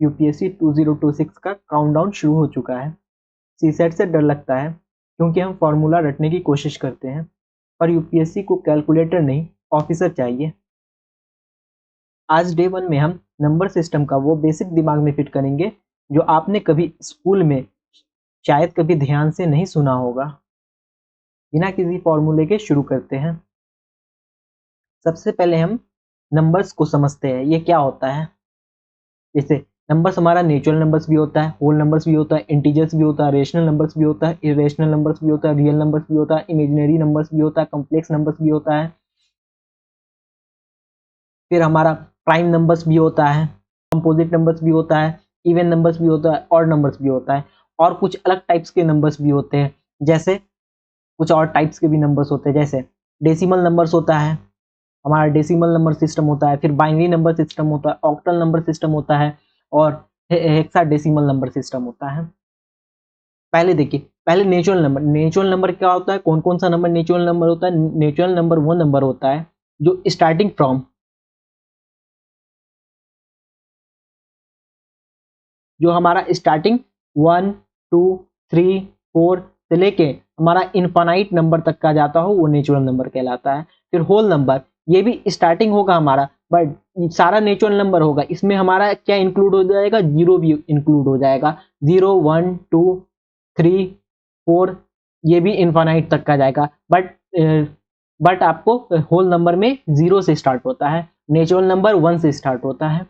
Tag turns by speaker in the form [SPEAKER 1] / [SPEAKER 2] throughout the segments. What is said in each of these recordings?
[SPEAKER 1] UPSC 2026 का countdown शुरू हो चुका है। सीसेट से डर लगता है क्योंकि हम फॉर्मूला रटने की कोशिश करते हैं, पर यूपीएससी को कैलकुलेटर नहीं ऑफिसर चाहिए। आज डे 1 में हम नंबर सिस्टम का वो बेसिक दिमाग में फिट करेंगे जो आपने कभी स्कूल में शायद कभी ध्यान से नहीं सुना होगा। बिना किसी फॉर्मूले के शुरू करते हैं। सबसे पहले हम नंबर्स को समझते हैं, ये क्या होता है। जैसे नंबर्स हमारा नेचुरल नंबर्स भी होता है, होल नंबर्स भी होता है, इंटीजर्स भी होता है, रेशनल नंबर्स भी होता है, इरेशनल नंबर्स भी होता है, रियल नंबर्स भी होता है, इमेजिनरी नंबर्स भी होता है, कॉम्प्लेक्स नंबर्स भी होता है। फिर हमारा प्राइम नंबर्स भी होता है, कंपोजिट नंबर्स भी होता है, इवन नंबर्स भी होता है, ऑड नंबर्स भी होता है, और कुछ अलग टाइप्स के नंबर्स भी होते हैं। जैसे कुछ और टाइप्स के भी नंबर्स होते हैं, जैसे डेसिमल नंबर्स होता है, हमारा डेसिमल नंबर सिस्टम होता है, फिर बाइनरी नंबर सिस्टम होता है, ऑक्टल नंबर सिस्टम होता है, और हेक्साडेसिमल नंबर सिस्टम होता है। पहले देखिए, पहले नेचुरल नंबर। नेचुरल नंबर क्या होता है, कौन कौन सा नंबर नेचुरल नंबर होता है। नेचुरल नंबर वो नंबर होता है जो स्टार्टिंग फ्रॉम, जो हमारा स्टार्टिंग 1 2 3 4 से लेके हमारा इनफाइनाइट नंबर तक का जाता हो, वो नेचुरल नंबर कहलाता है। फिर होल नंबर, ये भी स्टार्टिंग होगा हमारा, बट सारा नेचुरल नंबर होगा, इसमें हमारा क्या इंक्लूड हो जाएगा, जीरो भी इंक्लूड हो जाएगा। 0 1 2 3 4 ये भी इनफाइनाइट तक का जाएगा, बट आपको होल नंबर में 0 से स्टार्ट होता है, नेचुरल नंबर 1 से स्टार्ट होता है।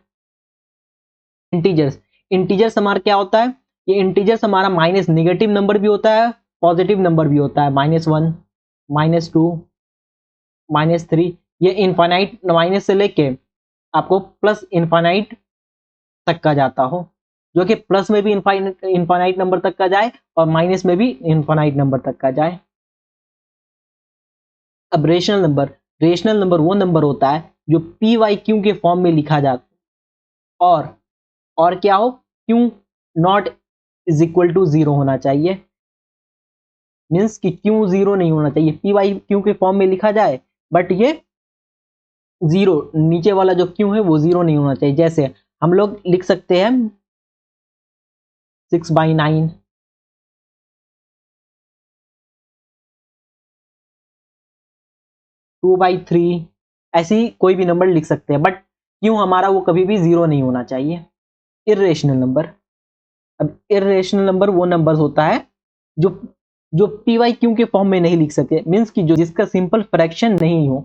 [SPEAKER 1] इंटीजर्स, इंटीजर्स हमारा क्या होता है, ये इंटीजर्स हमारा माइनस निगेटिव नंबर भी होता है, पॉजिटिव नंबर भी होता है। -1 -2 -3, ये इनफाइनाइट माइनस से लेके आपको प्लस इनफाइनाइट तक का जाता हो, जो कि प्लस में भी इनफाइनाइट नंबर तक का जाए और माइनस में भी इनफाइनाइट नंबर तक का जाए। अब रेशनल नंबर, रेशनल नंबर वो नंबर होता है जो पी वाई क्यू के फॉर्म में लिखा जाता, और क्या हो, Q not is equal to 0 होना चाहिए। मीन्स कि क्यू 0 नहीं होना चाहिए, पी वाई क्यू के फॉर्म में लिखा जाए बट ये 0, नीचे वाला जो क्यू है वो 0 नहीं होना चाहिए। जैसे हम लोग लिख सकते हैं 6/9, 2/3, ऐसी कोई भी नंबर लिख सकते हैं, बट क्यों हमारा वो कभी भी 0 नहीं होना चाहिए। इर्रेशनल नंबर, अब इर्रेशनल नंबर वो नंबर होता है जो जो पी वाई क्यू के फॉर्म में नहीं लिख सकते, मीन्स कि जो जिसका सिंपल फ्रैक्शन नहीं हो,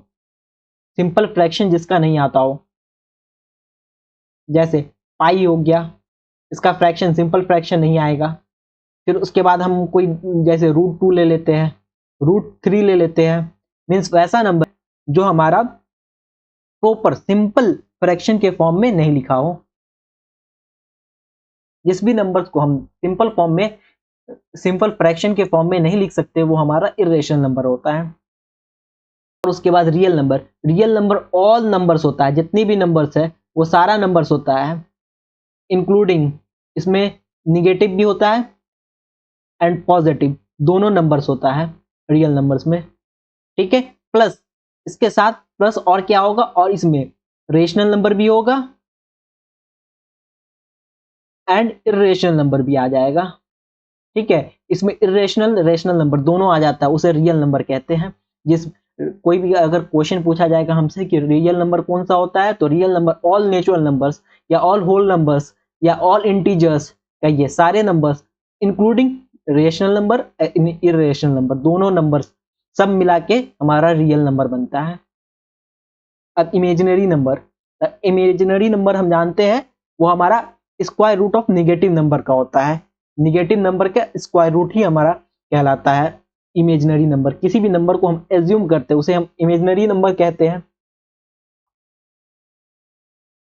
[SPEAKER 1] सिंपल फ्रैक्शन जिसका नहीं आता हो। जैसे पाई हो गया, इसका फ्रैक्शन सिंपल फ्रैक्शन नहीं आएगा। फिर उसके बाद हम कोई जैसे √2 ले लेते हैं, √3 ले लेते हैं, मीन्स वैसा नंबर जो हमारा प्रॉपर सिंपल फ्रैक्शन के फॉर्म में नहीं लिखा हो। जिस भी नंबर्स को हम सिंपल फॉर्म में, सिंपल फ्रैक्शन के फॉर्म में नहीं लिख सकते, वो हमारा इरेशनल नंबर होता है। और उसके बाद real number, real number all numbers होता है, जितनी भी नंबर्स है वो सारा नंबर्स होता है, इंक्लूडिंग इसमें निगेटिव भी होता है एंड पॉजिटिव, दोनों नंबर्स होता है रियल नंबर्स में। ठीक है, प्लस इसके साथ प्लस और क्या होगा, और इसमें रेशनल नंबर भी होगा एंड इरेशनल नंबर भी आ जाएगा। ठीक है, इसमें इरेशनल रेशनल नंबर दोनों आ जाता है, उसे रियल नंबर कहते हैं। जिस कोई भी अगर क्वेश्चन पूछा जाएगा हमसे कि रियल नंबर कौन सा होता है, तो real number all natural numbers या ऑल होल नंबर्स या ऑल इंटीजर्स का ये सारे numbers including rational number irrational number, दोनों नंबर्स सब मिला के हमारा रियल नंबर बनता है। अब इमेजिनरी नंबर, इमेजिनरी नंबर हम जानते हैं वो हमारा square root of negative number का होता है, निगेटिव नंबर का स्क्वायर रूट ही हमारा कहलाता है इमेजिनरी नंबर। किसी भी नंबर को हम एज्यूम करते हैं उसे हम इमेजिनरी नंबर कहते हैं।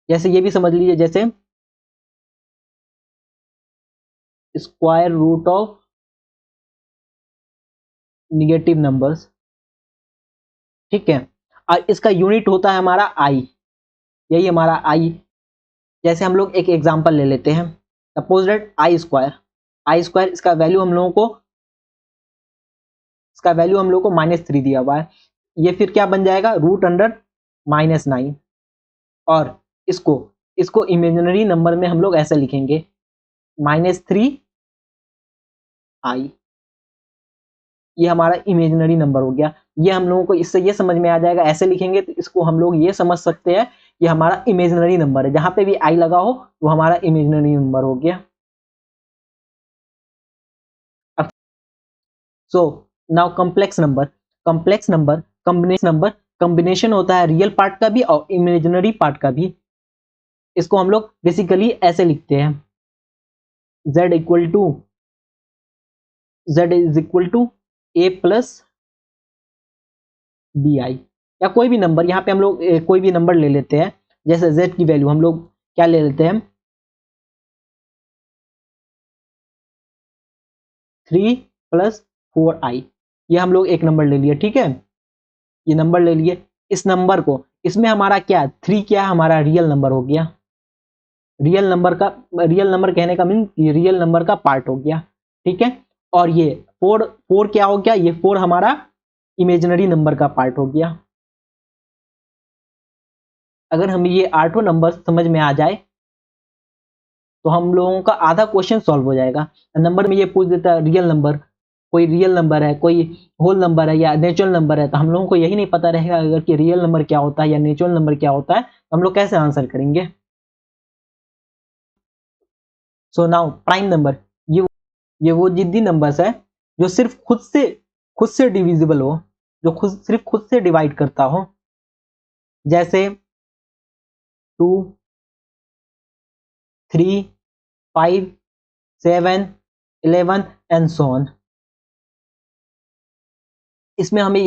[SPEAKER 1] जैसे ये भी समझ लीजिए, जैसे square root of negative numbers, ठीक है, और इसका यूनिट होता है हमारा आई, यही हमारा आई। जैसे हम लोग एक एग्जांपल ले लेते हैं, suppose that I square, I square इसका वैल्यू हम लोगों को, इसका वैल्यू हम लोग को -3 दिया हुआ है, ये फिर क्या बन जाएगा, √9। और इसको इसको इमेजिनरी नंबर में हम लोग ऐसे लिखेंगे -3i। ये हमारा इमेजिनरी नंबर हो गया। ये हम लोगों को इससे ये समझ में आ जाएगा, ऐसे लिखेंगे तो इसको हम लोग ये समझ सकते हैं कि हमारा इमेजिनरी नंबर है, जहां पे भी आई लगा हो वो हमारा इमेजिनरी नंबर हो गया। So now complex number. Complex number combination होता है रियल पार्ट का भी और इमेजिनरी पार्ट का भी। इसको हम लोग बेसिकली ऐसे लिखते हैं z is equal to a plus B I, या कोई भी नंबर, यहाँ पे हम लोग कोई भी नंबर ले लेते हैं। जैसे z की वैल्यू हम लोग क्या ले लेते हैं 3 प्लस 4i। ये हम लोग एक नंबर ले लिए, ठीक है, ये नंबर ले लिए। इस नंबर को, इसमें हमारा क्या 3 क्या है, हमारा रियल नंबर हो गया। रियल नंबर कहने का मीन रियल नंबर का पार्ट हो गया, ठीक है। और ये 4 क्या हो गया, ये 4 हमारा इमेजिनरी नंबर का पार्ट हो गया। अगर हम ये 8 नंबर समझ में आ जाए तो हम लोगों का आधा क्वेश्चन सॉल्व हो जाएगा। नंबर में ये पूछ देता है रियल नंबर, कोई रियल नंबर है, कोई होल नंबर है या नेचुरल नंबर है, तो हम लोगों को यही नहीं पता रहेगा अगर कि रियल नंबर क्या होता है या नेचुरल नंबर क्या होता है, तो हम लोग कैसे आंसर करेंगे। सो नाउ प्राइम नंबर, ये वो जिद्दी नंबर्स है जो सिर्फ खुद से डिविजिबल हो, जो सिर्फ खुद से डिवाइड करता हो। जैसे 2, 3, 5, 7, 11 एंड सो ऑन। इसमें हमें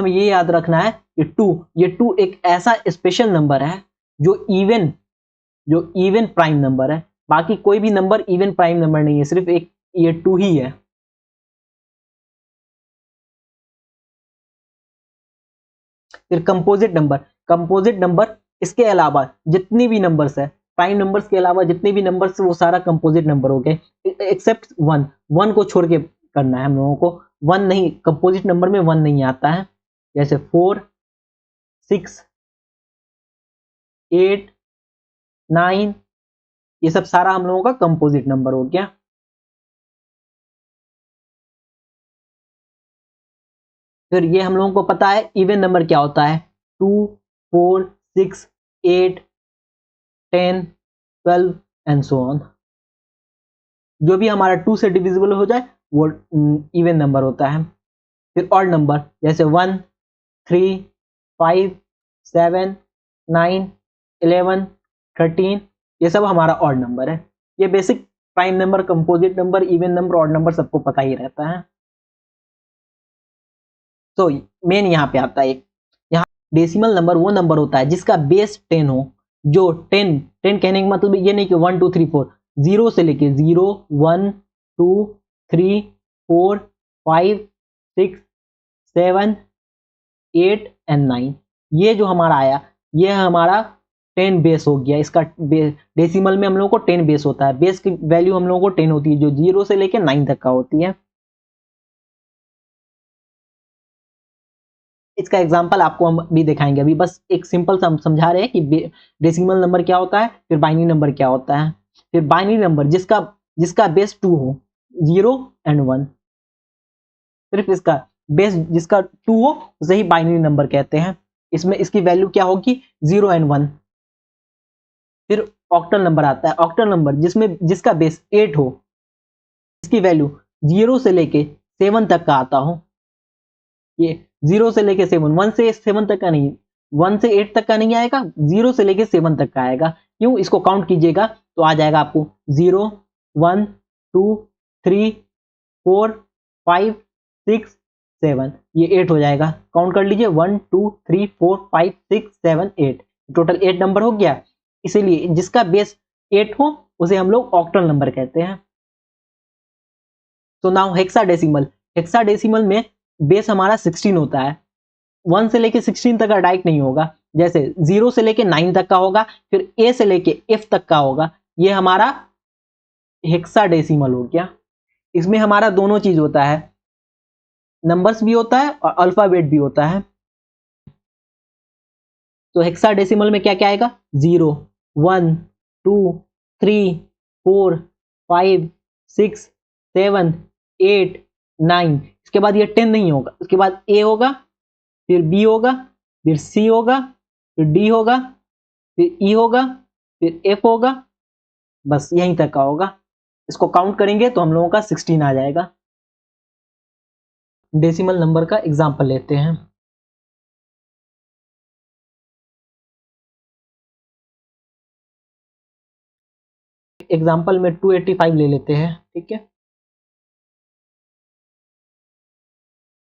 [SPEAKER 1] ये याद रखना है कि ये 2 एक ऐसा स्पेशल नंबर है जो इवन प्राइम नंबर है। बाकी कोई भी नंबर इवन प्राइम नंबर नहीं है, सिर्फ एक ये 2 ही है। फिर कंपोजिट नंबर इसके अलावा जितनी भी नंबर्स है, प्राइम नंबर्स के अलावा जितने भी नंबर्स, वो सारा कंपोजिट नंबर हो गए एक्सेप्ट 1 को छोड़ के करना है हम लोगों को। 1 नहीं, कंपोजिट नंबर में 1 नहीं आता है। जैसे 4, 6, 8, 9, ये सब सारा हम लोगों का कंपोजिट नंबर हो गया। फिर ये हम लोगों को पता है इवन नंबर क्या होता है, 2, 4, 6, 8, 10, 12 एंड सो ऑन। जो भी हमारा 2 से डिविजिबल हो जाए वो इवन नंबर होता है। फिर ऑड नंबर, जैसे 1, 3, 5, 7, 9, 11, 13, ये सब हमारा ऑड नंबर है। ये basic prime number, composite number, even number, odd number सबको पता ही रहता है। तो मेन यहाँ पे आता है, यहाँ डेसिमल नंबर वो नंबर होता है जिसका बेस 10 हो। जो 10 कहने का मतलब ये नहीं कि 1 2 3 4, 0 से लेके 0, 1, 2, 3, 4, 5, 6, 7, 8 एंड 9, ये जो हमारा आया ये हमारा 10 बेस हो गया। इसका डेसिमल में हम लोगों को 10 बेस होता है। बेस की वैल्यू हम लोगों को 10 होती है, जो 0 से लेके 9 तक का होती है। इसका एग्जांपल आपको हम भी दिखाएंगे। अभी बस एक सिंपल सा हम समझा रहे हैं कि डेसिमल नंबर क्या होता है, फिर बाइनरी नंबर क्या होता है। फिर बाइनरी नंबर जिसका बेस 2 हो, 0 एंड 1, सिर्फ इसका बेस जिसका 2 हो उसे ही बाइनरी नंबर कहते हैं। इसमें इसकी वैल्यू क्या होगी, 0 एंड 1। फिर ऑक्टल नंबर आता है। ऑक्टल नंबर जिसका बेस 8 हो, इसकी वैल्यू 0 से लेके 7 तक का आता हो। ये 0 से लेके 7, 1 से 7 तक का नहीं, 1 से 8 तक का नहीं आएगा, 0 से लेके 7 तक का आएगा। क्यों, इसको काउंट कीजिएगा तो आ जाएगा आपको 0, 1, 2, 3, 4, 5, 6, 7, ये 8 हो जाएगा। काउंट कर लीजिए 1, 2, 3, 4, 5, 6, 7, 8, टोटल 8 नंबर हो गया। इसीलिए जिसका बेस 8 हो उसे हम लोग ऑक्टल नंबर कहते हैं। तो नाउ हेक्साडेसिमल में बेस हमारा 16 होता है। 1 से लेके 16 तक का डायरेक्ट नहीं होगा, जैसे 0 से लेके 9 तक का होगा, फिर ए से लेके एफ तक का होगा, ये हमारा हेक्साडेसिमल हो गया। इसमें हमारा दोनों चीज होता है, नंबर्स भी होता है और अल्फाबेट भी होता है। तो हेक्साडेसिमल में क्या क्या आएगा, 0, 1 2 3 4 5 6 7 8 9। इसके बाद ये 10 नहीं होगा, उसके बाद ए होगा, फिर बी होगा, फिर सी होगा, फिर डी होगा, फिर ई होगा, फिर एफ होगा, बस यहीं तक का होगा। इसको काउंट करेंगे तो हम लोगों का 16 आ जाएगा। डेसिमल नंबर का एग्जाम्पल लेते हैं। एग्जाम्पल में 285 ले लेते हैं, ठीक है।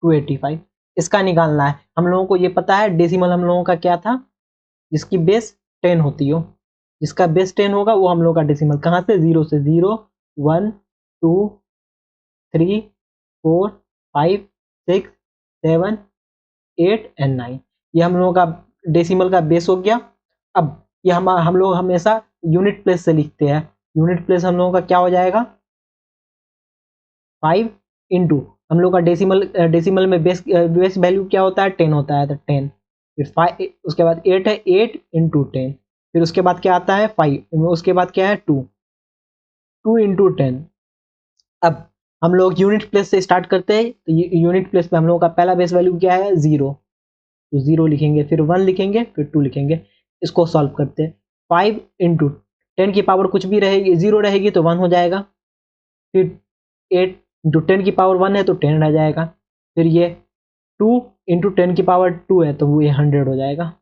[SPEAKER 1] 285 इसका निकालना है हम लोगों को। ये पता है डेसिमल हम लोगों का क्या था, जिसकी बेस 10 होती हो, जिसका बेस 10 होगा वो हम लोग का डेसिमल। कहाँ से, 0 से, 0 1 2 3 4 5 6 7 8 एंड 9। ये हम लोगों का डेसिमल का बेस हो गया। अब ये हम लोग हमेशा यूनिट प्लेस से लिखते हैं। यूनिट प्लेस हम लोगों का क्या हो जाएगा, 5 इंटू हम लोग का डेसिमल में बेस वैल्यू क्या होता है, 10 होता है, तो 10, फिर 5, उसके बाद 8 है, 8 इंटू 10, फिर उसके बाद क्या आता है 5, उसके बाद क्या है 2, 2 इंटू 10। अब हम लोग यूनिट प्लेस से स्टार्ट करते हैं, तो यूनिट प्लेस पे हम लोग का पहला बेस वैल्यू क्या है, 0, तो 0 लिखेंगे, फिर 1 लिखेंगे, फिर 2 लिखेंगे। इसको सॉल्व करते हैं। 5 इंटू 10 की पावर कुछ भी रहेगी, 0 रहेगी तो 1 हो जाएगा। फिर 8 इंटू 10 की पावर 1 है तो 10 रह जाएगा। फिर ये 2 इंटू 10 की पावर 2 है तो वो ये 100 हो जाएगा,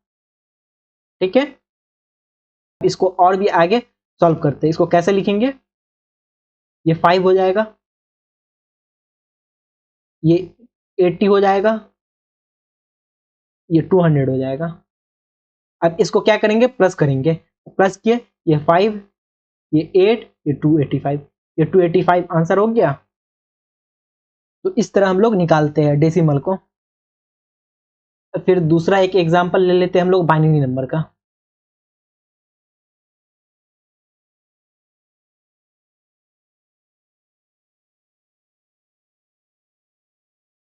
[SPEAKER 1] ठीक है। इसको और भी आगे सॉल्व करते हैं। इसको कैसे लिखेंगे, ये 5 हो जाएगा, ये 80 हो जाएगा, ये 200 हो जाएगा। अब इसको क्या करेंगे, प्लस करेंगे। प्लस किए, ये 5, ये 8, ये 285, ये 285 आंसर हो गया। तो इस तरह हम लोग निकालते हैं डेसिमल को। फिर दूसरा एक एग्जांपल ले लेते हैं हम लोग बाइनरी नंबर का।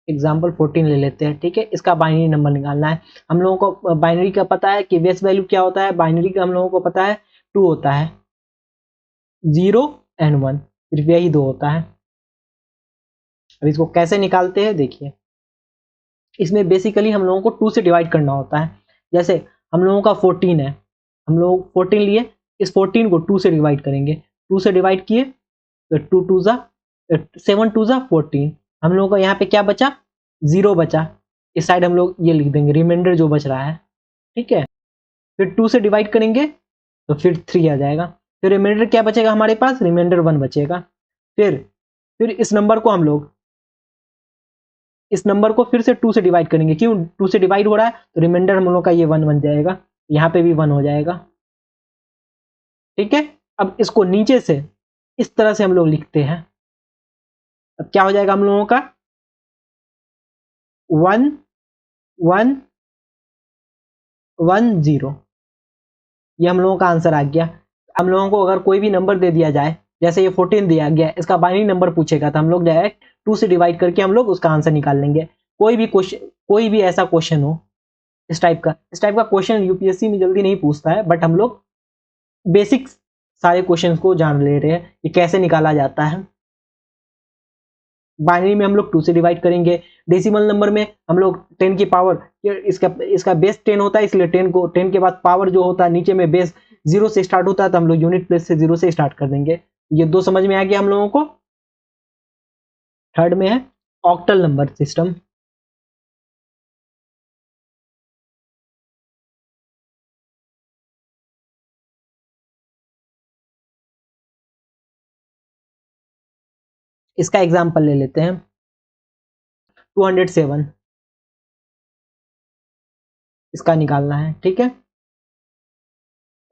[SPEAKER 1] एग्जाम्पल 14 ले लेते हैं, ठीक है। इसका बाइनरी नंबर निकालना है हम लोगों को। बाइनरी का पता है कि बेस वैल्यू क्या होता है, बाइनरी का हम लोगों को पता है 2 होता है, 0 एंड 1, सिर्फ यही 2 होता है। अब इसको कैसे निकालते हैं देखिए। इसमें बेसिकली हम लोगों को 2 से डिवाइड करना होता है। जैसे हम लोगों का 14 है, हम लोग 14 लिए, इस 14 को 2 से डिवाइड करेंगे। 2 से डिवाइड किए तो 2 2 जा 7 2 जा 14। हम लोगों का यहाँ पे क्या बचा, 0 बचा। इस साइड हम लोग ये लिख देंगे रिमाइंडर जो बच रहा है, ठीक है। फिर 2 से डिवाइड करेंगे तो फिर 3 आ जाएगा। फिर रिमाइंडर क्या बचेगा हमारे पास, रिमाइंडर 1 बचेगा। फिर इस नंबर को फिर से 2 से डिवाइड करेंगे। क्यों, 2 से डिवाइड हो रहा है तो रिमाइंडर हम लोग का ये 1 बन जाएगा, यहाँ पे भी 1 हो जाएगा, ठीक है। अब इसको नीचे से इस तरह से हम लोग लिखते हैं। अब क्या हो जाएगा हम लोगों का, 1 1 1 0, ये हम लोगों का आंसर आ गया। हम लोगों को अगर कोई भी नंबर दे दिया जाए, जैसे ये 14 दिया गया, इसका बाइनरी नंबर पूछेगा तो हम लोग डायरेक्ट 2 से डिवाइड करके हम लोग उसका आंसर निकाल लेंगे। कोई भी ऐसा क्वेश्चन हो इस टाइप का क्वेश्चन यूपीएससी में जल्दी नहीं पूछता है, बट हम लोग बेसिक सारे क्वेश्चंस को जान ले रहे हैं कि कैसे निकाला जाता है। बाइनरी में हम लोग 2 से डिवाइड करेंगे। डेसिमल नंबर में हम लोग 10 की पावर, इसका बेस 10 होता है, इसलिए 10 के बाद पावर जो होता है नीचे में बेस 0 से स्टार्ट होता है, तो हम लोग यूनिट प्लेस से 0 से स्टार्ट कर देंगे। ये 2 समझ में आ गया हम लोगों को। थर्ड में है ऑक्टल नंबर सिस्टम। इसका एग्जाम्पल ले लेते हैं 207, इसका निकालना है, ठीक है।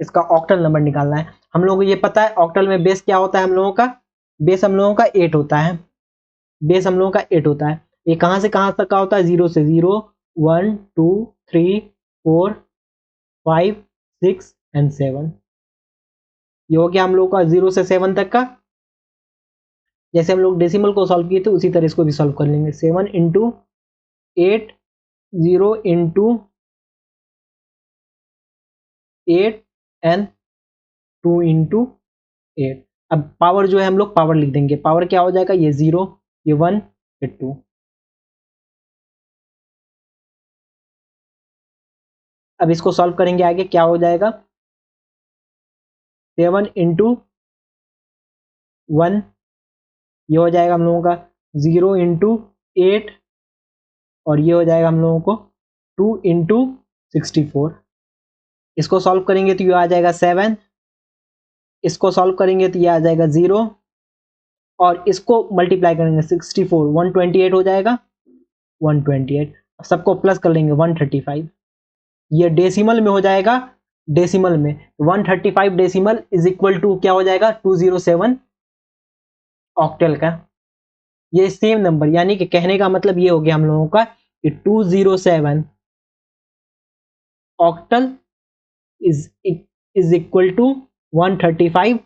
[SPEAKER 1] इसका ऑक्टल नंबर निकालना है। हम लोगों को ये पता है ऑक्टल में बेस क्या होता है, हम लोगों का बेस हम लोगों का 8 होता है। बेस हम लोगों का 8 होता है। ये कहां से कहां तक का होता है, 0 से 0 1 2 3 4 5 6 एंड 7। ये हो गया हम लोग का 0 से 7 तक का। जैसे हम लोग डेसिमल को सॉल्व किए थे उसी तरह इसको भी सॉल्व कर लेंगे। 7 इंटू 8, 0 इंटू 8 एंड 2 इंटू 8। अब पावर जो है हम लोग पावर लिख देंगे, पावर क्या हो जाएगा, ये 0, ये 1, ये 2। अब इसको सॉल्व करेंगे आगे, क्या हो जाएगा, 7 इंटू 1, ये हो जाएगा हम लोगों का 0 इंटू 8, और ये हो जाएगा हम लोगों को 2 इंटू 64। इसको सॉल्व करेंगे तो ये आ जाएगा 7, इसको सॉल्व करेंगे तो ये आ जाएगा 0, और इसको मल्टीप्लाई करेंगे 64, 128 हो जाएगा, 128। सबको प्लस कर लेंगे 135, ये डेसिमल में हो जाएगा, डेसिमल में 135 डेसिमल इज इक्वल टू क्या हो जाएगा, 207 ऑक्टेल का। ये सेम नंबर, यानी कि कहने का मतलब ये हो गया हम लोगों का कि 207 octal is equal to 135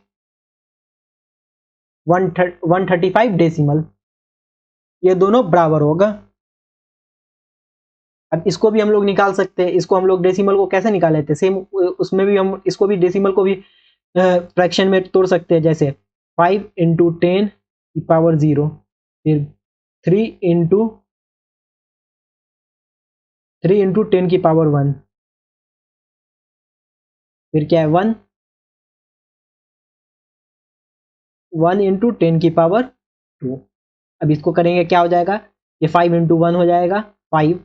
[SPEAKER 1] 135 decimal, ये दोनों बराबर होगा। अब इसको भी हम लोग निकाल सकते हैं, इसको हम लोग डेसिमल को कैसे निकाल लेते हैं, सेम उसमें भी हम इसको भी डेसिमल को भी फ्रैक्शन में तोड़ सकते हैं, जैसे 5 इंटू 10 की पावर 0, फिर 3 इंटू 10 की पावर 1, फिर क्या है 1 इंटू 10 की पावर 2। अब इसको करेंगे क्या हो जाएगा, ये 5 इंटू 1 हो जाएगा 5,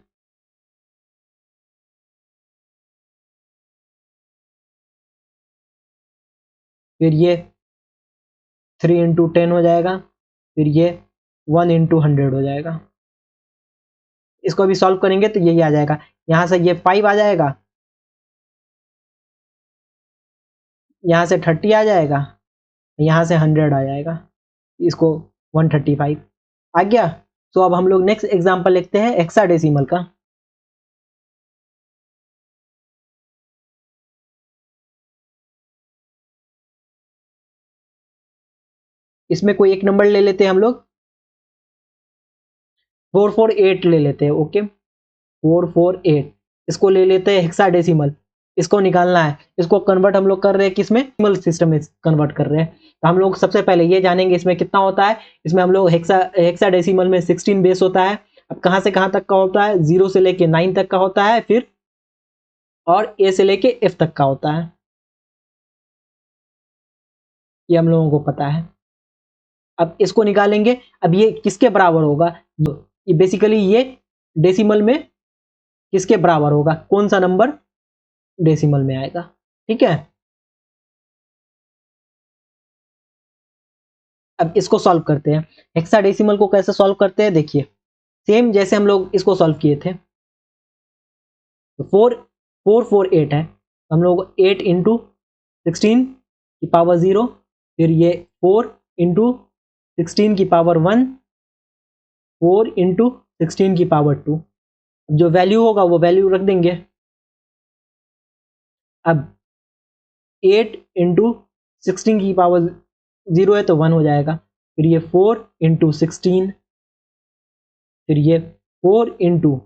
[SPEAKER 1] फिर ये 3 इंटू 10 हो जाएगा, फिर ये 1 इंटू 100 हो जाएगा। इसको भी सॉल्व करेंगे तो यही आ जाएगा, यहां से ये 5 आ जाएगा, यहां से 30 आ जाएगा, यहां से 100 आ जाएगा, इसको 135 आ गया। तो अब हम लोग नेक्स्ट एग्जांपल लिखते हैं हेक्साडेसिमल का। इसमें कोई एक नंबर ले लेते हैं हम लोग, 448 ले लेते हैं, ओके 448, इसको ले लेते हैं हेक्साडेसिमल, इसको निकालना है, इसको कन्वर्ट हम लोग कर रहे हैं किसमें, डेसिमल सिस्टम में कन्वर्ट कर रहे हैं। तो हम लोग सबसे पहले ये जानेंगे इसमें कितना होता है, इसमें हम लोग हेक्साडेसिमल में 16 बेस होता है। अब कहां से कहां तक का होता है, 0 से लेके 9 तक का होता है, फिर और ए से लेके एफ तक का होता है, ये हम लोगों को पता है। अब इसको निकालेंगे, अब ये किसके बराबर होगा, ये बेसिकली ये डेसिमल में किसके बराबर होगा, कौन सा नंबर डेसिमल में आएगा, ठीक है। अब इसको सॉल्व करते हैं, हेक्साडेसिमल को कैसे सॉल्व करते हैं, देखिए सेम जैसे हम लोग इसको सॉल्व किए थे, तो 448 है, हम लोग 8 इंटू 16 की पावर 0, फिर ये 4 इंटू 16 की पावर 1, 4 इंटू 16 की पावर 2, जो वैल्यू होगा वो वैल्यू रख देंगे। अब 8 इंटू 16 की पावर 0 है तो 1 हो जाएगा, फिर ये 4 इंटू 16, फिर ये 4 इंटू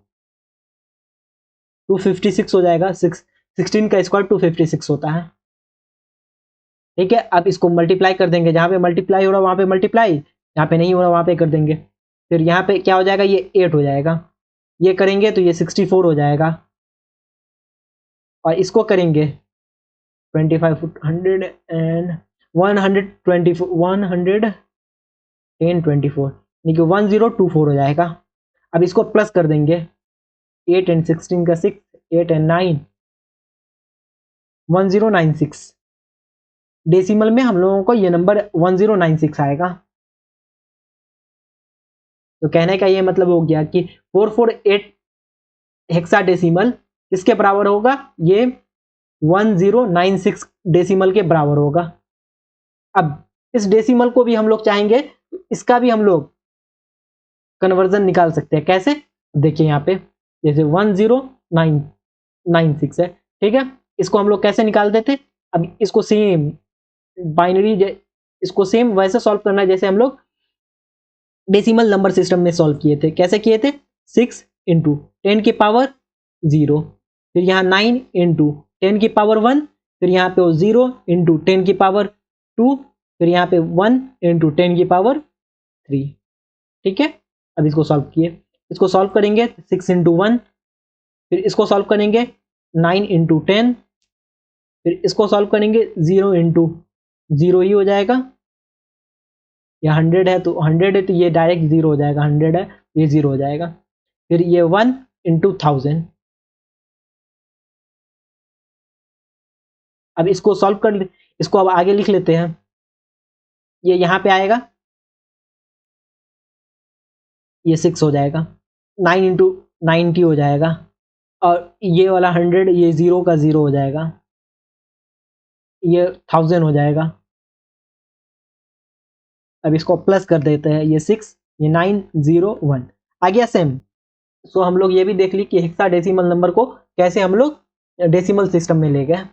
[SPEAKER 1] 256 हो जाएगा, 16 का स्क्वायर 256 होता है, ठीक है। अब इसको मल्टीप्लाई कर देंगे, जहां पे मल्टीप्लाई हो रहा है वहां पे मल्टीप्लाई, जहां पे नहीं हो रहा वहां पे कर देंगे, फिर यहाँ पे क्या हो जाएगा, ये 8 हो जाएगा, ये करेंगे तो ये 64 हो जाएगा, और इसको करेंगे 25 100 एंड 124 110 24, यानी कि 1024 हो जाएगा। अब इसको प्लस कर देंगे, 8 एंड 16 का 6, 8 एंड 9 1096, डेसिमल में हम लोगों को ये नंबर 1096 आएगा। तो कहने का ये मतलब हो गया कि 448 हेक्साडेसिमल किसके बराबर होगा, ये 1096 डेसिमल के बराबर होगा। अब इस डेसिमल को भी हम लोग चाहेंगे, इसका भी हम लोग कन्वर्जन निकाल सकते हैं, कैसे, देखिए यहाँ पे जैसे 10996 है, ठीक है, इसको हम लोग कैसे निकाल देते, अब इसको सेम बाइनरी, इसको सेम वैसे सॉल्व करना है जैसे हम लोग डेसिमल नंबर सिस्टम में सॉल्व किए थे। कैसे किए थे, 6 इंटू 10 की पावर 0, फिर यहाँ 9 इंटू 10 की पावर 1, फिर यहाँ पे वो 0 इंटू 10 की पावर 2, फिर यहाँ पे 1 इंटू 10 की पावर 3। ठीक है, अब इसको सॉल्व किए, इसको सॉल्व करेंगे 6 इंटू 1, फिर इसको सॉल्व करेंगे 9 इंटू 10, फिर इसको सॉल्व करेंगे 0 इंटू 0 ही हो जाएगा, या 100 है तो 100 है तो ये डायरेक्ट 0 हो जाएगा, 100 है ये 0 हो जाएगा। फिर ये 1 इंटू 1000। अब इसको सॉल्व कर, इसको अब आगे लिख लेते हैं, ये यहाँ पे आएगा, ये 6 हो जाएगा, 9 इंटू 90 हो जाएगा, और ये वाला 100 ये 0 का 0 हो जाएगा, ये 1000 हो जाएगा। अब इसको प्लस कर देते हैं, ये 6 ये 9 0 1 आ गया सेम। सो हम लोग ये भी देख ली कि हेक्साडेसिमल नंबर को कैसे हम लोग डेसिमल सिस्टम में ले गए।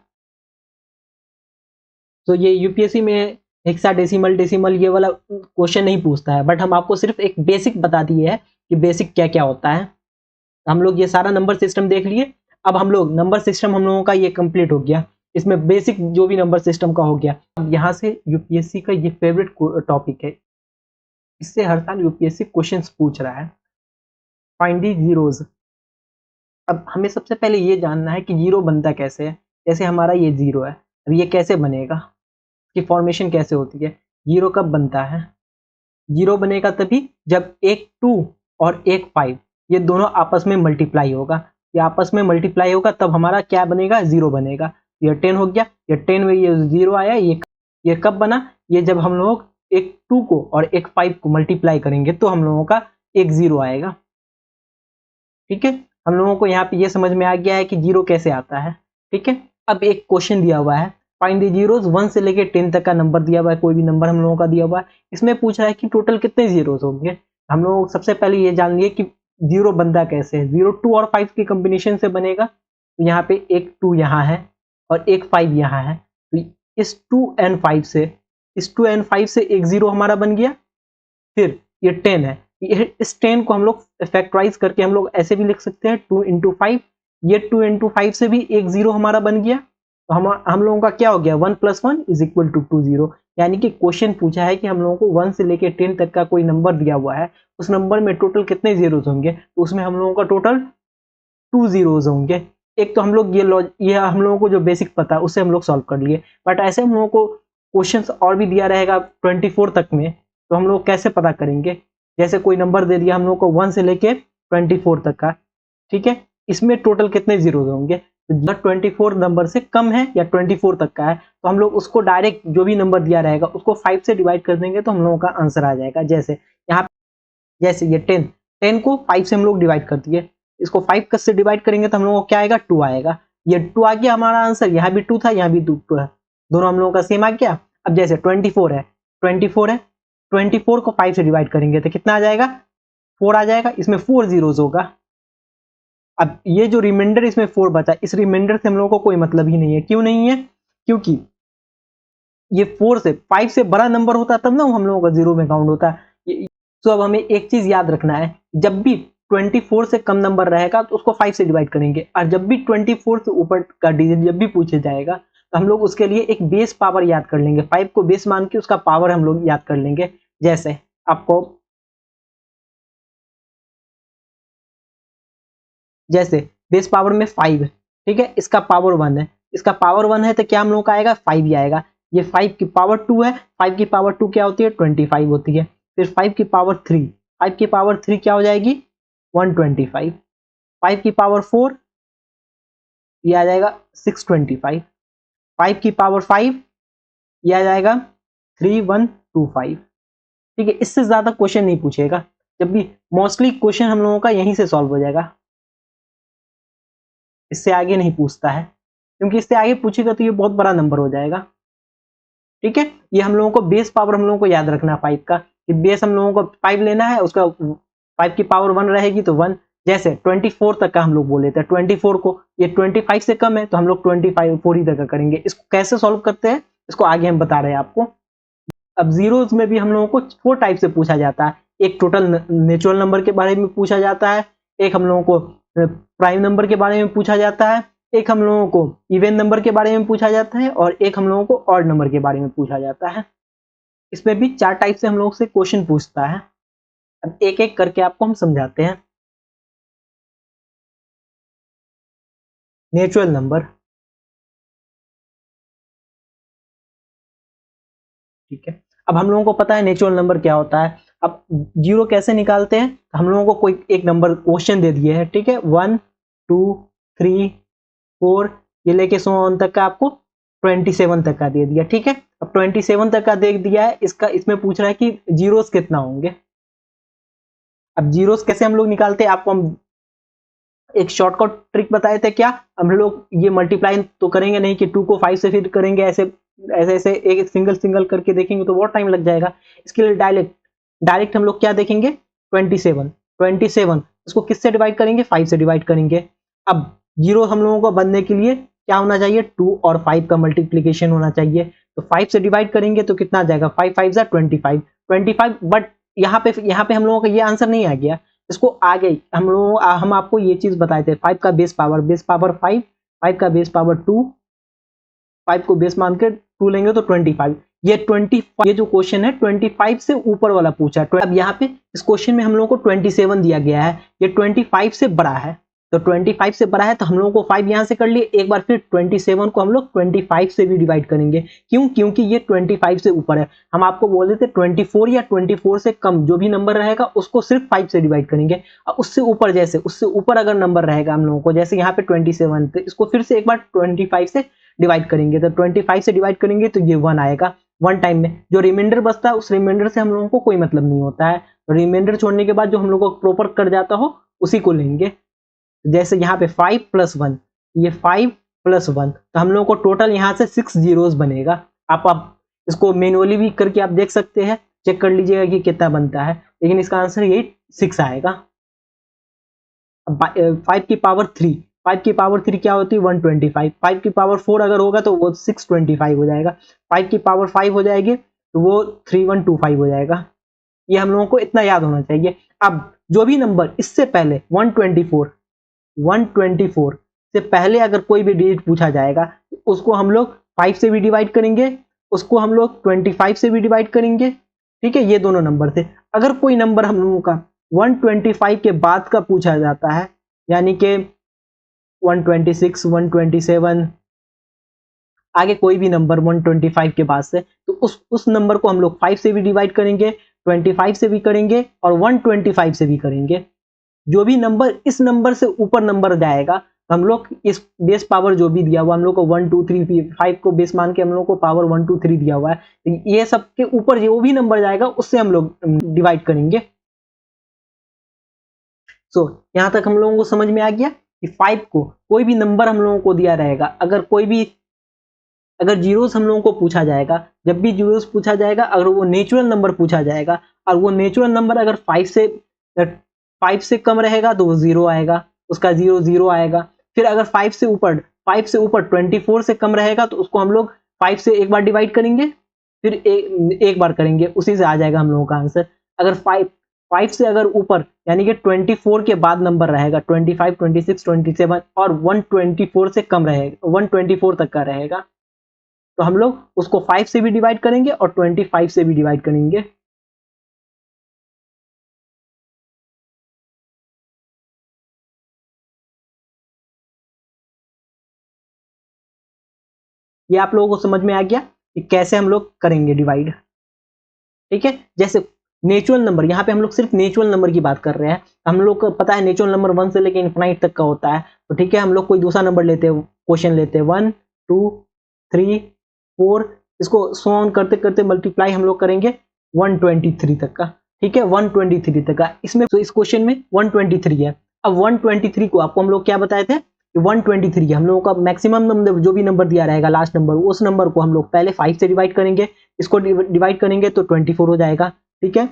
[SPEAKER 1] तो ये यूपीएससी में हेक्साडेसिमल डेसिमल ये वाला क्वेश्चन नहीं पूछता है, बट हम आपको सिर्फ एक बेसिक बता दिए है कि बेसिक क्या क्या होता है। हम लोग ये सारा नंबर सिस्टम देख लिए। अब हम लोग नंबर सिस्टम हम लोगों का ये कंप्लीट हो गया, इसमें बेसिक जो भी नंबर सिस्टम का हो गया। अब यहाँ से यूपीएससी का ये फेवरेट टॉपिक है, इससे हर साल यूपीएससी क्वेश्चंस पूछ रहा है, फाइंड दी जीरोज। अब हमें सबसे पहले ये जानना है कि जीरो बनता कैसे है। जैसे हमारा ये जीरो है, अब ये कैसे बनेगा, कि फॉर्मेशन कैसे होती है, जीरो कब बनता है। जीरो बनेगा तभी जब एक 2 और एक 5 ये दोनों आपस में मल्टीप्लाई होगा, ये आपस में मल्टीप्लाई होगा तब हमारा क्या बनेगा, जीरो बनेगा। ये 10 हो गया, ये 10 में ये जीरो आया, ये कब बना, ये जब हम लोग एक 2 को और एक 5 को मल्टीप्लाई करेंगे तो हम लोगों का एक जीरो आएगा। ठीक है, हम लोगों को यहाँ पे ये समझ में आ गया है कि जीरो कैसे आता है। ठीक है, अब एक क्वेश्चन दिया हुआ है, फाइंड द जीरोस 1 से लेके 10 तक का नंबर दिया हुआ है, कोई भी नंबर हम लोगों का दिया हुआ है, इसमें पूछ रहा है कि टोटल कितने जीरोस होंगे। हम लोग सबसे पहले ये जान लिए कि जीरो बनता कैसे है। जीरो 2 और 5 के कॉम्बिनेशन से बनेगा, तो यहाँ पे एक 2 यहाँ है और एक 5 यहाँ है, तो इस 2 and 5 से, इस 2 and 5 से एक जीरो हमारा बन गया। फिर ये 10 है, इस 10 को हम लोग फैक्टराइज करके हम लोग ऐसे भी लिख सकते हैं 2 इंटू 5, ये 2 इंटू 5 से भी एक जीरो हमारा बन गया। तो हम लोगों का क्या हो गया, 1 + 1 = 2 0। यानी कि क्वेश्चन पूछा है कि हम लोगों को 1 से लेके 10 तक का कोई नंबर दिया हुआ है, उस नंबर में टोटल कितने जीरोस होंगे, तो उसमें हम लोगों का टोटल 2 जीरोस होंगे। एक तो हम लोग ये हम लोगों को जो बेसिक पता है उससे हम लोग सॉल्व कर लिए, बट ऐसे हम लोगों को क्वेश्चंस और भी दिया रहेगा 24 तक में, तो हम लोग कैसे पता करेंगे। जैसे कोई नंबर दे दिया हम लोग को 1 से लेके 24 तक का, ठीक है, इसमें टोटल कितने जीरो होंगे, तो जब 24 नंबर से कम है या 24 तक का है तो हम लोग उसको डायरेक्ट जो भी नंबर दिया रहेगा उसको 5 से डिवाइड कर देंगे तो हम लोगों का आंसर आ जाएगा। जैसे यहाँ जैसे ये 10 को 5 से हम लोग डिवाइड कर दिए, इसको 5 से डिवाइड करेंगे तो हम लोगों को क्या आएगा, 2 आएगा। ये 2 आ गया हमारा आंसर, यहाँ भी 2 था, यहाँ भी 2 है, दोनों हम लोगों का सेम आ गया। अब जैसे 24 है, 24 को 5 से डिवाइड करेंगे तो कितना आ जाएगा, 4 आ जाएगा, इसमें 4 जीरोस होगा। अब ये जो रिमाइंडर इसमें 4 बचा, इस रिमाइंडर से हम लोगों को कोई मतलब ही नहीं है। क्यों नहीं है, क्योंकि ये 4 से 5 से बड़ा नंबर होता तब ना हम लोगों का जीरो में काउंट होता है। तो अब हमें एक चीज याद रखना है, जब भी 24 से कम नंबर रहेगा तो उसको 5 से डिवाइड करेंगे, और जब भी 24 से ऊपर का डिजिट जब भी पूछे जाएगा तो हम लोग उसके लिए एक बेस पावर याद कर लेंगे, 5 को बेस मान के उसका पावर हम लोग याद कर लेंगे। जैसे आपको जैसे बेस पावर में 5 है, ठीक है, इसका पावर 1 है, इसका पावर 1 है तो क्या हम लोग का आएगा, 5 ही आएगा। ये 5 की पावर 2 है, 5 की पावर 2 क्या होती है, 25 होती है। फिर 5 की पावर 3, 5 की पावर 3 क्या हो जाएगी, 125। 5 की पावर 4 ये आ जाएगा 625। 5 की पावर 5 ये आ जाएगा 3125। ठीक है, इससे ज्यादा क्वेश्चन नहीं पूछेगा, जब भी मोस्टली क्वेश्चन हम लोगों का यहीं से सॉल्व हो जाएगा, इससे आगे नहीं पूछता है, क्योंकि इससे आगे पूछेगा तो ये बहुत बड़ा नंबर हो जाएगा। ठीक है, ये हम लोगों को बेस पावर हम लोगों को याद रखना है 5 का, कि बेस हम लोगों को 5 लेना है, उसका 5 की पावर 1 रहेगी तो 1। जैसे 24 तक का हम लोग बोले थे, 24 को ये 25 से कम है तो हम लोग 25 4 ही तक का करेंगे। इसको कैसे सॉल्व करते हैं इसको आगे हम बता रहे हैं आपको। अब जीरोस में भी हम लोगों को 4 टाइप से पूछा जाता है, एक टोटल नेचुरल नंबर के बारे में पूछा जाता है, एक हम लोगों को प्राइम नंबर के बारे में पूछा जाता है, एक हम लोगों को इवन नंबर के बारे में पूछा जाता है और एक हम लोगों को ऑड नंबर के बारे में पूछा जाता है। इसमें भी 4 टाइप से हम लोग से क्वेश्चन पूछता है। अब एक एक करके आपको हम समझाते हैं। नेचुरल नंबर, ठीक है। अब हम लोगों को पता है नेचुरल नंबर क्या होता है। अब जीरो कैसे निकालते हैं, हम लोगों को कोई एक नंबर क्वेश्चन दे दिए है, ठीक है, 1 2 3 4 ये लेके 100 तक का आपको 27 तक का दे दिया, ठीक है। अब 27 तक का दे दिया है, इसका इसमें पूछ रहा है कि जीरोस कितना होंगे। अब जीरोस कैसे हम लोग निकालते हैं, आपको हम एक शॉर्टकट ट्रिक बताए थे क्या। हम लोग ये मल्टीप्लाई तो करेंगे नहीं कि 2 को 5 से फिर करेंगे, ऐसे ऐसे ऐसे एक सिंगल सिंगल करके देखेंगे तो बहुत टाइम लग जाएगा। इसके लिए डायरेक्ट डायरेक्ट हम लोग क्या देखेंगे, 27 इसको किससे डिवाइड करेंगे, 5 से डिवाइड करेंगे। अब जीरो हम लोगों को बनने के लिए क्या होना चाहिए, 2 और 5 का मल्टीप्लीकेशन होना चाहिए। तो 5 से डिवाइड करेंगे तो कितना आ जाएगा, 5 5 जा 25। बट यहाँ पे हम लोगों का ये आंसर नहीं आ गया। इसको आगे हम आपको ये चीज बताए थे, 5 का बेस पावर 5, 5 का बेस पावर 2, 5 को बेस मान के 2 लेंगे तो 25। ये जो क्वेश्चन है 25 से ऊपर वाला पूछा है। अब यहाँ पे इस क्वेश्चन में हम लोगों को 27 दिया गया है, ये 25 से बड़ा है। तो 25 से बड़ा है तो हम लोगों को 5 यहाँ से कर लिए, एक बार फिर 27 को हम लोग 25 से भी डिवाइड करेंगे। क्यों, क्योंकि ये 25 से ऊपर है। हम आपको बोल देते 24 या 24 से कम जो भी नंबर रहेगा उसको सिर्फ 5 से डिवाइड करेंगे। और उससे ऊपर उससे ऊपर अगर नंबर रहेगा हम लोगों को, जैसे यहाँ पे 27, तो इसको फिर से एक बार 25 से डिवाइड करेंगे। तो 25 से डिवाइड करेंगे तो ये 1 आएगा। वन टाइम में जो रिमाइंडर बचता है उस रिमाइंडर से हम लोगों को कोई मतलब नहीं होता है। रिमाइंडर छोड़ने के बाद जो हम लोगों को प्रॉपर कर जाता हो उसी को लेंगे। जैसे यहाँ पे 5 + 1, ये 5 + 1, तो हम लोगों को टोटल यहाँ से 6 जीरोस बनेगा। आप इसको मैनुअली भी करके आप देख सकते हैं, चेक कर लीजिएगा कि कितना बनता है, लेकिन इसका आंसर ये 6 आएगा। 5 की पावर 3, 5 की पावर 3 क्या होती है, 125। 5 की पावर 4 अगर होगा तो वो 625 हो जाएगा। 5 की पावर 5 हो जाएगी तो वो 3125 हो जाएगा। ये हम लोगों को इतना याद होना चाहिए। अब जो भी नंबर इससे पहले 124 से पहले अगर कोई भी डिजिट पूछा जाएगा उसको हम लोग 5 से भी डिवाइड करेंगे, उसको हम लोग 25 से भी डिवाइड करेंगे, ठीक है। ये दोनों नंबर थे। अगर कोई नंबर हम लोगों का 125 के बाद का पूछा जाता है, यानी कि 126 127 आगे कोई भी नंबर 125 के बाद से, तो उस नंबर को हम लोग 5 से भी डिवाइड करेंगे, 25 से भी करेंगे और 125 से भी करेंगे। जो भी नंबर इस नंबर से ऊपर नंबर जाएगा हम लोग इस बेस पावर जो भी दिया हुआ हम लोग को 1 2 3 5 को बेस मान के हम लोग को पावर 1 2 3 दिया हुआ है, तो ये सब के ऊपर जो भी नंबर जाएगा उससे हम लोग डिवाइड करेंगे। सो यहां तक हम लोगों को समझ में आ गया कि 5 को कोई भी नंबर हम लोगों को दिया रहेगा, अगर जीरोस हम लोगों को पूछा जाएगा, जब भी जीरोस पूछा जाएगा, अगर वो नेचुरल नंबर पूछा जाएगा और वो नेचुरल नंबर अगर 5 से कम रहेगा तो वो 0 आएगा, उसका 0 0 आएगा। फिर अगर 5 से ऊपर 24 से कम रहेगा तो उसको हम लोग 5 से एक बार डिवाइड करेंगे, फिर एक बार करेंगे, उसी से आ जाएगा हम लोगों का आंसर। अगर 5 से अगर ऊपर यानी कि 24 के बाद नंबर रहेगा, 25 26 27 और 124 से कम रहेगा, 124 तक का रहेगा, तो हम लोग उसको 5 से भी डिवाइड करेंगे और 25 से भी डिवाइड करेंगे। ये आप लोगों को समझ में आ गया कि कैसे हम लोग करेंगे डिवाइड, ठीक है। जैसे नेचुरल नंबर, यहाँ पे हम लोग सिर्फ नेचुरल नंबर की बात कर रहे हैं। हम लोग को पता है नेचुरल नंबर 1 से लेकर इनफिनाइट तक का होता है, तो ठीक है हम लोग कोई दूसरा नंबर लेते हैं, क्वेश्चन लेते हैं 1 2 3 4, इसको सो ऑन करते करते मल्टीप्लाई हम लोग करेंगे 123 तक का, ठीक है, 123 तक का। इसमें तो इस क्वेश्चन में 123 है। अब 123 को आपको हम लोग क्या बताए थे, 123 हम लोगों का मैक्सिमम नंबर जो भी नंबर दिया रहेगा लास्ट नंबर, उस नंबर को हम लोग पहले 5 से डिवाइड करेंगे, इसको डिवाइड करेंगे तो 24 हो जाएगा, ठीक है।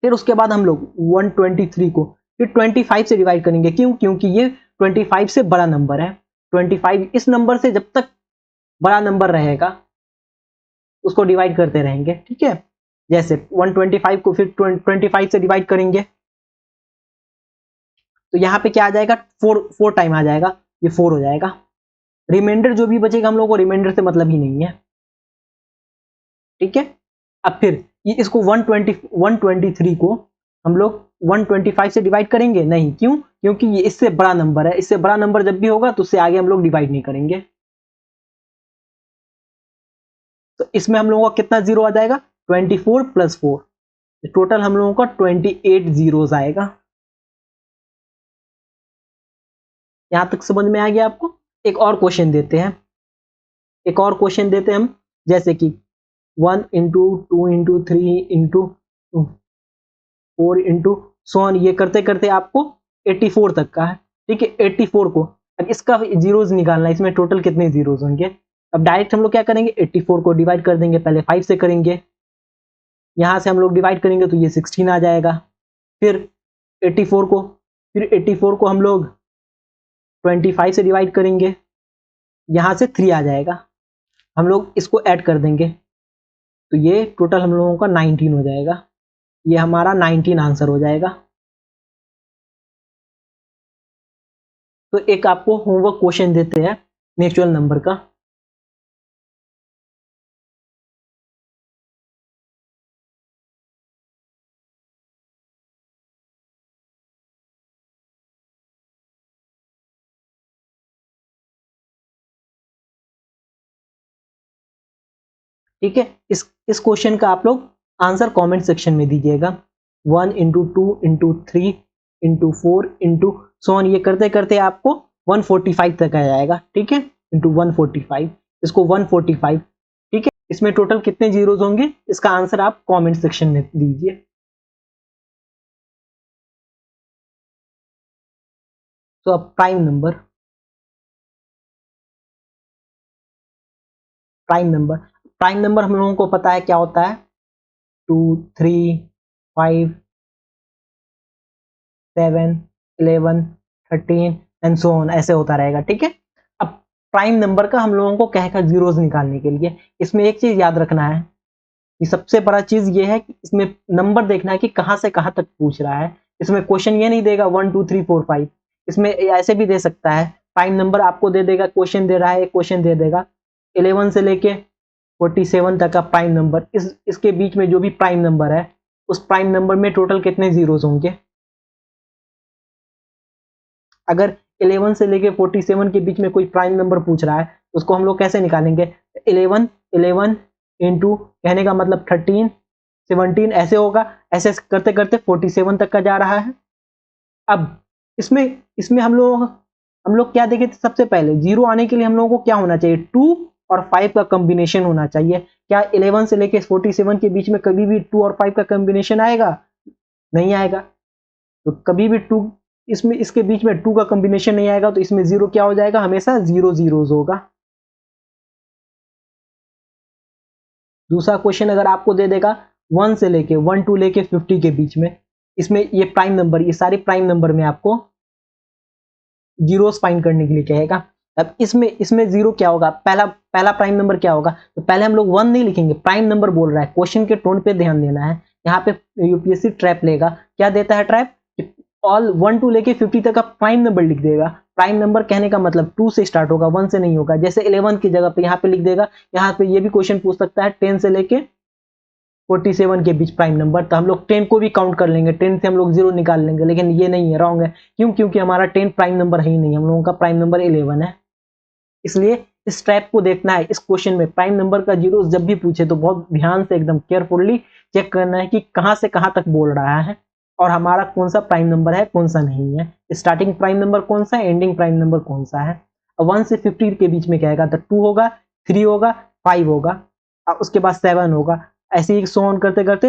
[SPEAKER 1] फिर उसके बाद हम लोग 123 को फिर 25 से डिवाइड करेंगे। क्यों, क्योंकि ये 25 से बड़ा नंबर है। 25 इस नंबर से जब तक बड़ा नंबर रहेगा उसको डिवाइड करते रहेंगे, ठीक है। जैसे 125 को फिर 25 से डिवाइड करेंगे तो यहाँ पे क्या आ जाएगा, 4 टाइम आ जाएगा। ये 4 हो जाएगा। रिमाइंडर जो भी बचेगा हम लोगों को रिमाइंडर से मतलब ही नहीं है, ठीक है। अब फिर ये इसको 123 को हम लोग 125 से डिवाइड करेंगे नहीं, क्यों? क्योंकि ये इससे बड़ा नंबर है, इससे बड़ा नंबर जब भी होगा तो उससे आगे हम लोग डिवाइड नहीं करेंगे। तो इसमें हम लोगों का कितना जीरो आ जाएगा? 24 प्लस 4, टोटल हम लोगों का 28 जीरोस आएगा। यहां तक समझ में आ गया आपको? एक और क्वेश्चन देते हैं, एक और क्वेश्चन देते हैं हम, जैसे कि 1 इंटू 2 इंटू 3 इंटू 4 इंटू सोन, ये करते करते आपको 84 तक का है, ठीक है। 84 को अब इसका जीरोस निकालना है, इसमें टोटल कितने जीरोस होंगे। अब डायरेक्ट हम लोग क्या करेंगे, 84 को डिवाइड कर देंगे, पहले 5 से करेंगे, यहां से हम लोग डिवाइड करेंगे तो ये 16 आ जाएगा। फिर 84 को फिर 84 को हम लोग 25 से डिवाइड करेंगे, यहां से 3 आ जाएगा, हम लोग इसको ऐड कर देंगे तो ये टोटल हम लोगों का 19 हो जाएगा। ये हमारा 19 आंसर हो जाएगा। तो एक आपको होमवर्क क्वेश्चन देते हैं नेचुरल नंबर का। ठीक है, इस क्वेश्चन का आप लोग आंसर कमेंट सेक्शन में दीजिएगा। 1 इंटू 2 इंटू 3 इंटू 4 इंटू सोन, ये करते करते आपको 145 तक आ जाएगा, ठीक है, इंटू 145, इसको 145, ठीक है। इसमें टोटल कितने जीरोस होंगे, इसका आंसर आप कमेंट सेक्शन में दीजिए। तो अब प्राइम नंबर, प्राइम नंबर हम लोगों को पता है क्या होता है, 2 3 5 7 11 13 एंड सो ऑन, ऐसे होता रहेगा, ठीक है। अब प्राइम नंबर का हम लोगों को क्या है, जीरोस निकालने के लिए इसमें एक चीज याद रखना है, कि सबसे बड़ा चीज ये है कि इसमें नंबर देखना है कि कहां से कहां तक पूछ रहा है। इसमें क्वेश्चन ये नहीं देगा 1 2 3 4 5, इसमें ऐसे भी दे सकता है, प्राइम नंबर आपको दे देगा, क्वेश्चन दे रहा है, क्वेश्चन दे देगा 11 से लेके 47 तक का प्राइम नंबर, इसके बीच में जो भी प्राइम नंबर है उस प्राइम नंबर में टोटल कितने जीरोस होंगे। अगर 11 से लेके 47 के बीच में कोई प्राइम नंबर पूछ रहा है तो उसको हम लोग कैसे निकालेंगे, 11 11 इंटू कहने का मतलब 13 17 ऐसे होगा, ऐसे करते करते 47 तक का जा रहा है। अब इसमें इसमें हम लोग क्या देखे थे, सबसे पहले जीरो आने के लिए हम लोगों को क्या होना चाहिए, 2 और 5 का कॉम्बिनेशन होना चाहिए। क्या 11 से लेके 47 के बीच में कभी भी 2 और 5 का कॉम्बिनेशन आएगा, नहीं आएगा। तो कभी भी 2 इसमें इसके बीच में 2 का कॉम्बिनेशन नहीं आएगा, तो इसमें जीरो क्या हो जाएगा, हमेशा जीरो जीरोस होगा। दूसरा क्वेश्चन अगर आपको दे देगा 1 से लेके 1 टू लेके 50 के बीच में, इसमें ये प्राइम नंबर, ये सारे प्राइम नंबर में आपको जीरोस फाइंड करने के लिए कहेगा। अब इसमें इसमें जीरो क्या होगा, पहला पहला प्राइम नंबर क्या होगा, तो पहले हम लोग 1 नहीं लिखेंगे, प्राइम नंबर बोल रहा है, क्वेश्चन के टोन पे ध्यान देना है। यहाँ पे यूपीएससी ट्रैप लेगा, क्या देता है ट्रैप, ऑल 1 टू लेके 50 तक का प्राइम नंबर लिख देगा। प्राइम नंबर कहने का मतलब 2 से स्टार्ट होगा, 1 से नहीं होगा। जैसे 11 की जगह पे यहाँ पे लिख देगा, यहाँ पे ये भी क्वेश्चन पूछ सकता है 10 से लेके 47 के बीच प्राइम नंबर, तो हम लोग 10 को भी काउंट कर लेंगे, 10 से हम लोग जीरो निकाल लेंगे, लेकिन ये नहीं है, रॉन्ग है। क्यों? क्योंकि हमारा 10 प्राइम नंबर है ही नहीं, हम लोगों का प्राइम नंबर 11 है। इसलिए इस ट्रैप को देखना है, इस क्वेश्चन में प्राइम नंबर का जीरो जब भी पूछे तो बहुत ध्यान से एकदम केयरफुली चेक करना है कि कहां से कहां तक बोल रहा है और हमारा कौन सा प्राइम नंबर है, कौन सा नहीं है, स्टार्टिंग प्राइम नंबर कौन सा है, एंडिंग प्राइम नंबर कौन सा है। 1 से 50 के बीच में क्या आएगा, तो 2 होगा, 3 होगा, 5 होगा, उसके बाद 7 होगा, ऐसे ही सो ऑन करते करते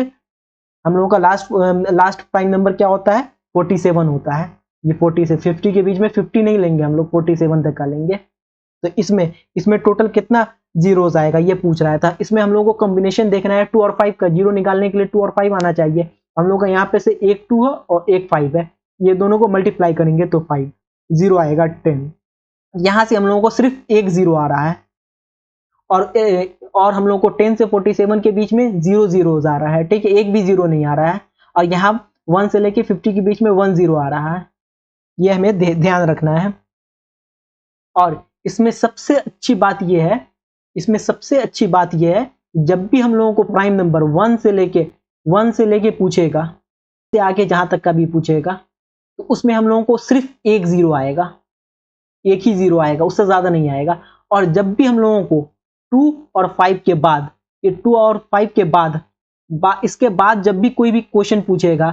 [SPEAKER 1] हम लोगों का लास्ट प्राइम नंबर क्या होता है, 47 होता है। ये 40 से 50 के बीच में 50 नहीं लेंगे हम लोग, 47 तक का लेंगे। तो इसमें इसमें टोटल कितना जीरोस आएगा ये पूछ रहा था। इसमें हम लोगों को कॉम्बिनेशन देखना है 2 और 5 का, जीरो निकालने के लिए 2 और 5 आना चाहिए। हम लोग का यहाँ पे से एक 2 है और एक 5 है, ये दोनों को मल्टीप्लाई करेंगे तो 5 जीरो आएगा 10। यहाँ से हम लोगों को सिर्फ एक जीरो आ रहा है और हम लोग को 10 से 47 के बीच में जीरो जीरो आ रहा है, ठीक है, एक भी जीरो नहीं आ रहा है। और यहाँ 1 से लेके 50 के बीच में 1 जीरो आ रहा है, ये हमें ध्यान रखना है। और इसमें सबसे अच्छी बात यह है, इसमें सबसे अच्छी बात यह है, जब भी हम लोगों को प्राइम नंबर 1 से लेके पूछेगा, से आगे जहां तक का भी पूछेगा, तो उसमें हम लोगों को सिर्फ एक जीरो आएगा, एक ही जीरो आएगा, उससे ज्यादा नहीं आएगा। और जब भी हम लोगों को 2 और 5 के बाद, ये 2 और 5 के बाद इसके बाद जब भी कोई भी क्वेश्चन पूछेगा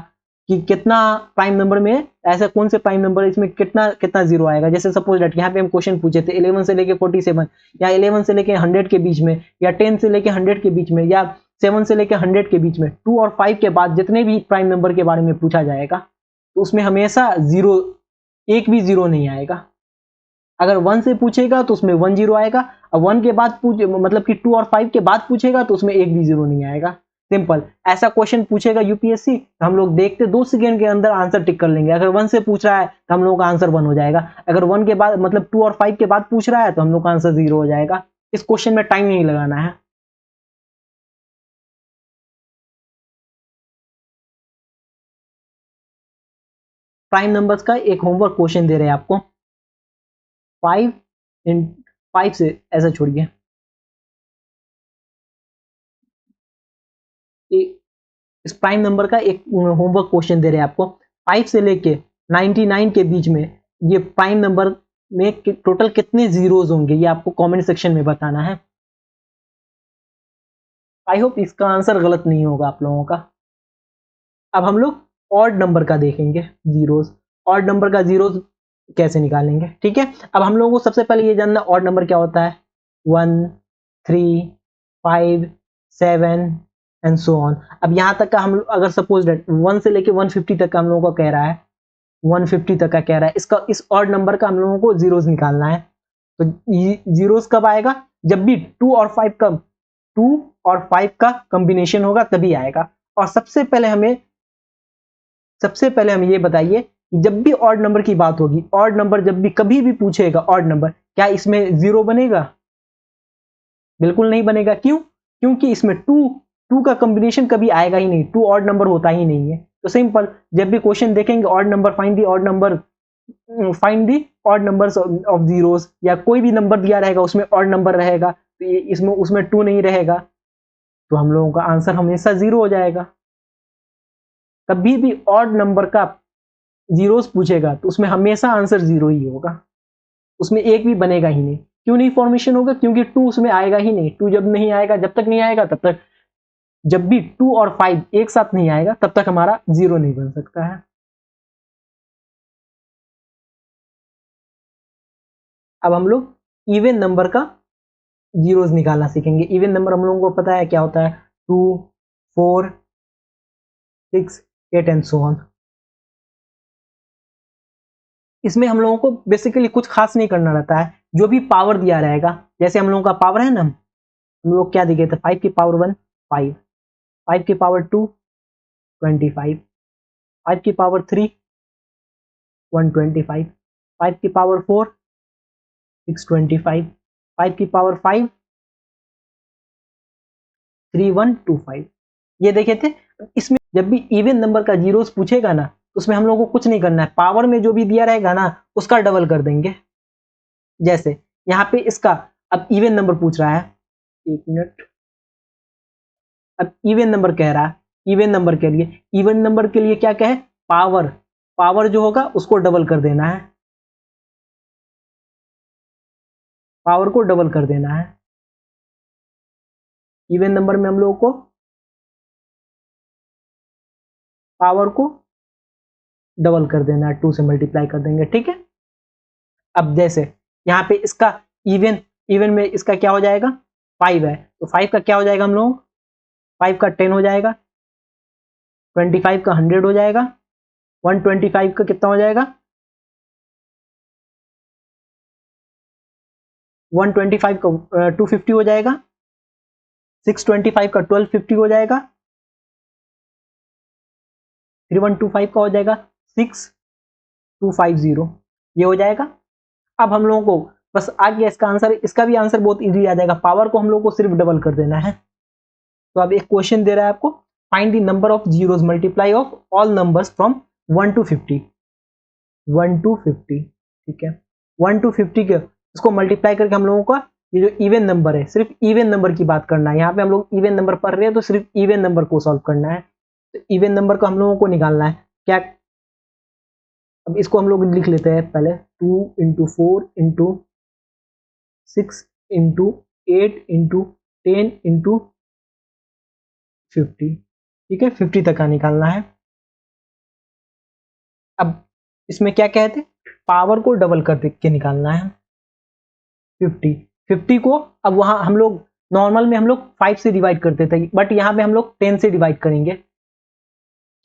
[SPEAKER 1] कि कितना प्राइम नंबर में, ऐसा कौन से प्राइम नंबर इसमें कितना कितना जीरो आएगा, जैसे सपोज दैट यहाँ पे हम क्वेश्चन पूछे थे 11 से लेके 47, या 11 से लेके 100 के बीच में, या 10 से लेके 100 के बीच में, या 7 से लेके 100 के बीच में, 2 और 5 के बाद जितने भी प्राइम नंबर के बारे में पूछा जाएगा, तो उसमें हमेशा जीरो, एक भी जीरो नहीं आएगा। अगर 1 से पूछेगा तो उसमें 1 जीरो आएगा, और 1 के बाद मतलब कि 2 और 5 के बाद पूछेगा तो उसमें एक भी जीरो नहीं आएगा। सिंपल, ऐसा क्वेश्चन पूछेगा यूपीएससी तो हम लोग देखते 2 सेकंड के अंदर आंसर टिक कर लेंगे। अगर 1 से पूछ रहा है तो हम लोग का आंसर 1 हो जाएगा, अगर 1 के बाद मतलब 2 और 5 के बाद पूछ रहा है तो हम लोग का आंसर 0 हो जाएगा। इस क्वेश्चन में टाइम नहीं लगाना है। प्राइम नंबर्स का एक होमवर्क क्वेश्चन दे रहे हैं आपको, 5 से, ऐसा छोड़िए, इस प्राइम नंबर का एक होमवर्क क्वेश्चन दे रहे हैं आपको, 5 से लेके 99 के बीच में ये प्राइम नंबर में टोटल कितने जीरोज होंगे, ये आपको कमेंट सेक्शन में बताना है। आई होप इसका आंसर गलत नहीं होगा आप लोगों का। अब हम लोग ऑड नंबर का देखेंगे जीरोज, ऑड नंबर का जीरोज कैसे निकालेंगे, ठीक है। अब हम लोगों को सबसे पहले ये जानना ऑड नंबर क्या होता है, 1, 3, 5, 7 एंड सो ऑन। अब यहां तक का हम अगर सपोज डेट 1 से लेके 150 तक का हम लोगों को कह रहा है, 150 तक का कह रहा है, इसका इस ऑड नंबर का हम लोगों को जीरोज निकालना है। तो जीरोज कब आएगा, जब भी 2 और 5 का कॉम्बिनेशन होगा तभी आएगा। और सबसे पहले हमें ये बताइए कि जब भी ऑड नंबर की बात होगी, ऑड नंबर जब भी कभी भी पूछेगा ऑड नंबर, क्या इसमें जीरो बनेगा? बिल्कुल नहीं बनेगा। क्यों? क्योंकि इसमें टू का कॉम्बिनेशन कभी आएगा ही नहीं, टू ऑड नंबर होता ही नहीं है। तो सिंपल, जब भी क्वेश्चन देखेंगे odd number, find the odd numbers of zeros, या कोई भी नंबर दिया रहेगा उसमें ऑड नंबर रहेगा, तो इसमें उसमें 2 नहीं रहेगा, तो हम लोगों का आंसर हमेशा 0 हो जाएगा। कभी भी ऑड नंबर का जीरोस पूछेगा तो उसमें हमेशा आंसर 0 ही होगा, उसमें एक भी बनेगा ही नहीं। क्यों नहीं फॉर्मेशन होगा? क्योंकि 2 उसमें आएगा ही नहीं। 2 जब नहीं आएगा, जब तक नहीं आएगा तब तक, जब भी 2 और 5 एक साथ नहीं आएगा तब तक हमारा 0 नहीं बन सकता है। अब हम लोग इवन नंबर का जीरोस निकालना सीखेंगे। इवन नंबर हम लोगों को पता है क्या होता है, 2, 4, 6, 8 एंड सो ऑन। इसमें हम लोगों को बेसिकली कुछ खास नहीं करना रहता है, जो भी पावर दिया रहेगा, जैसे हम लोगों का पावर है ना, हम लोग क्या दिखे थे, 5 की पावर 1 5, 5 की पावर 2 25, 5 की पावर 3 125, 5 की पावर 4 625, 5 की पावर 5 3125। ये देखे थे। इसमें जब भी इवन नंबर का जीरोस पूछेगा ना, तो उसमें हम लोगों को कुछ नहीं करना है, पावर में जो भी दिया रहेगा ना उसका डबल कर देंगे। जैसे यहाँ पे इसका अब इवन नंबर पूछ रहा है, एक मिनट, अब इवन नंबर कह रहा है, इवन नंबर के लिए क्या कहे, पावर जो होगा उसको डबल कर देना है, पावर को डबल कर देना है। इवन नंबर में हम लोगों को पावर को डबल कर देना है, 2 से मल्टीप्लाई कर देंगे, ठीक है। अब जैसे यहाँ पे इसका इवन में इसका क्या हो जाएगा, 5 है, तो 5 का क्या हो जाएगा हम लोग, 5 का 10 हो जाएगा, 25 का 100 हो जाएगा, 125 का कितना हो जाएगा, 125 का 250 हो जाएगा, 625 का 1250 हो जाएगा, 3125 का हो जाएगा 6250, ये हो जाएगा। अब हम लोगों को बस आ गया इसका आंसर, इसका भी आंसर बहुत इजी आ जाएगा, पावर को हम लोग को सिर्फ डबल कर देना है। तो अब एक क्वेश्चन दे रहा है आपको, find the number of zeros multiply of all numbers from 1 to 50, 1 to 50, ठीक है, 1 to 50 के उसको मल्टीप्लाई करके हम लोगों का ये जो इवन नंबर है, सिर्फ इवन नंबर की बात करना है। यहाँ पे हम लोग इवन नंबर पढ़ रहे हैं तो सिर्फ इवन नंबर को सॉल्व करना है। तो इवन नंबर को हम लोगों को निकालना है क्या। अब इसको हम लोग लिख लेते हैं पहले, 2 into 4 into 6 into 8 into 10 into 50। ठीक है, 50 तक का निकालना है। अब इसमें क्या कहते हैं, पावर को डबल कर के निकालना है। 50 को अब वहां हम लोग नॉर्मल में हम लोग 5 से डिवाइड करते थे, बट यहाँ पे हम लोग 10 से डिवाइड करेंगे।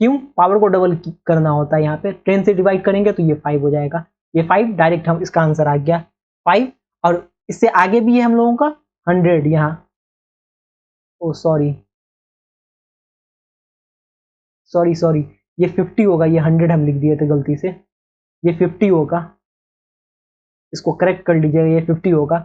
[SPEAKER 1] क्यों, पावर को डबल करना होता है। यहाँ पे 10 से डिवाइड करेंगे तो ये 5 हो जाएगा। ये 5 डायरेक्ट हम इसका आंसर आ गया 5। और इससे आगे भी है हम लोगों का 100 यहाँ। ओ सॉरी सॉरी सॉरी, ये 50 होगा, ये 100 हम लिख दिए थे गलती से। ये 50 होगा, इसको करेक्ट कर लीजिएगा, ये 50 होगा।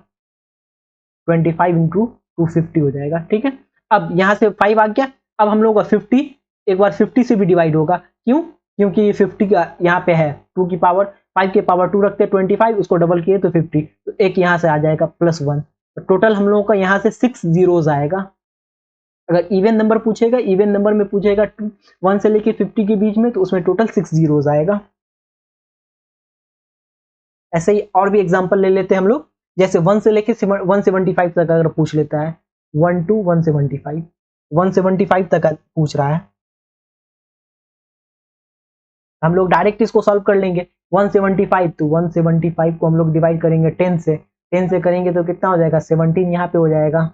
[SPEAKER 1] 25 इंटू 250 हो जाएगा। ठीक है, अब यहाँ से 5 आ गया। अब हम लोग का 50 एक बार 50 से भी डिवाइड होगा। क्यों, क्योंकि 50 का यहाँ पे है 2 की पावर 5 के पावर 2 रखते हैं 25, उसको डबल किए तो 50, तो एक यहाँ से आ जाएगा +1। तो टोटल हम लोगों का यहाँ से 6 जीरोज आएगा। अगर इवन नंबर पूछेगा, इवन नंबर में पूछेगा 1 से लेके 50 के बीच में, तो उसमें टोटल 6 जीरोज आएगा। ऐसे ही और भी एग्जांपल ले लेते हैं हम लोग। जैसे 1 से लेके 175 तक अगर पूछ लेता है, 1 to 175, 175 तक पूछ रहा है, हम लोग डायरेक्ट इसको सॉल्व कर लेंगे। 175 तो 175 को हम लोग डिवाइड करेंगे 10 से, 10 से करेंगे तो कितना हो जाएगा, 17 यहाँ पे हो जाएगा।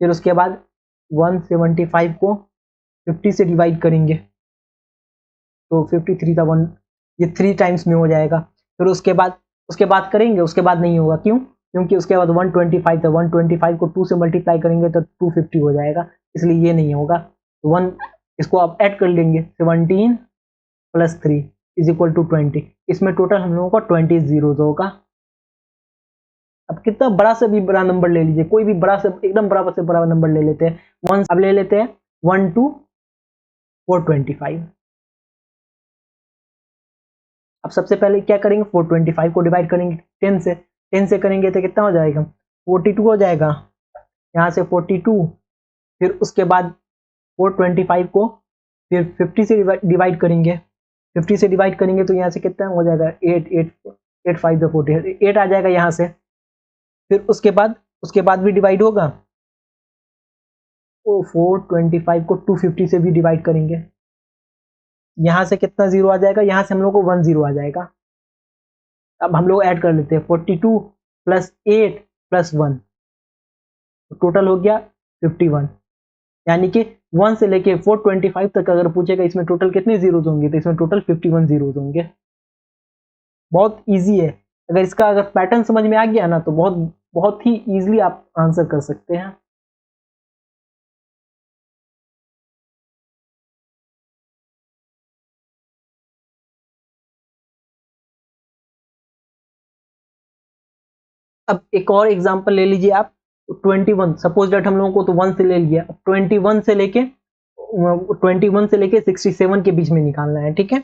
[SPEAKER 1] फिर उसके बाद 175 को 50 से डिवाइड करेंगे तो 53 था 1, ये 3 टाइम्स में हो जाएगा। फिर उसके बाद करेंगे, उसके बाद नहीं होगा। क्यों, क्योंकि उसके बाद 125 था, 125 को 2 से मल्टीप्लाई करेंगे तो 250 हो जाएगा, इसलिए ये नहीं होगा। 1 इसको आप ऐड कर लेंगे, 17 + 3 = 20। इसमें टोटल हम लोगों का 20 जीरोज होगा। अब कितना बड़ा से भी बड़ा नंबर ले लीजिए, कोई भी बड़ा से एकदम बड़ा से बड़ा नंबर ले लेते हैं। 1 अब ले लेते हैं 1 to 425। अब सबसे पहले क्या करेंगे, 425 को डिवाइड करेंगे 10 से, 10 से करेंगे तो कितना हो जाएगा, 42 हो जाएगा। यहाँ से 42, फिर उसके बाद 425 को फिर 50 से डिवाइड करेंगे, 50 से डिवाइड करेंगे तो यहाँ से कितना हो जाएगा, 8 8 8 5 द 40, 8 आ जाएगा यहाँ से। फिर उसके बाद भी डिवाइड होगा, तो 425 को 250 से भी डिवाइड करेंगे, यहाँ से कितना जीरो आ जाएगा, यहाँ से हम लोग को 1 जीरो आ जाएगा। अब हम लोग ऐड कर लेते हैं 42 + 8 + 1, तो टोटल हो गया 51। यानी कि 1 से लेके 425 तक अगर पूछेगा इसमें टोटल कितने जीरोज होंगे, तो इसमें टोटल 51 जीरोज होंगे। बहुत इजी है, अगर इसका अगर पैटर्न समझ में आ गया ना तो बहुत बहुत ही इजीली आप आंसर कर सकते हैं। अब एक और एग्जांपल ले लीजिए आप, 21, सपोज दैट हम लोगों को तो 1 से ले लिया, अब 21 से लेके 67 के बीच में निकालना है। ठीक है,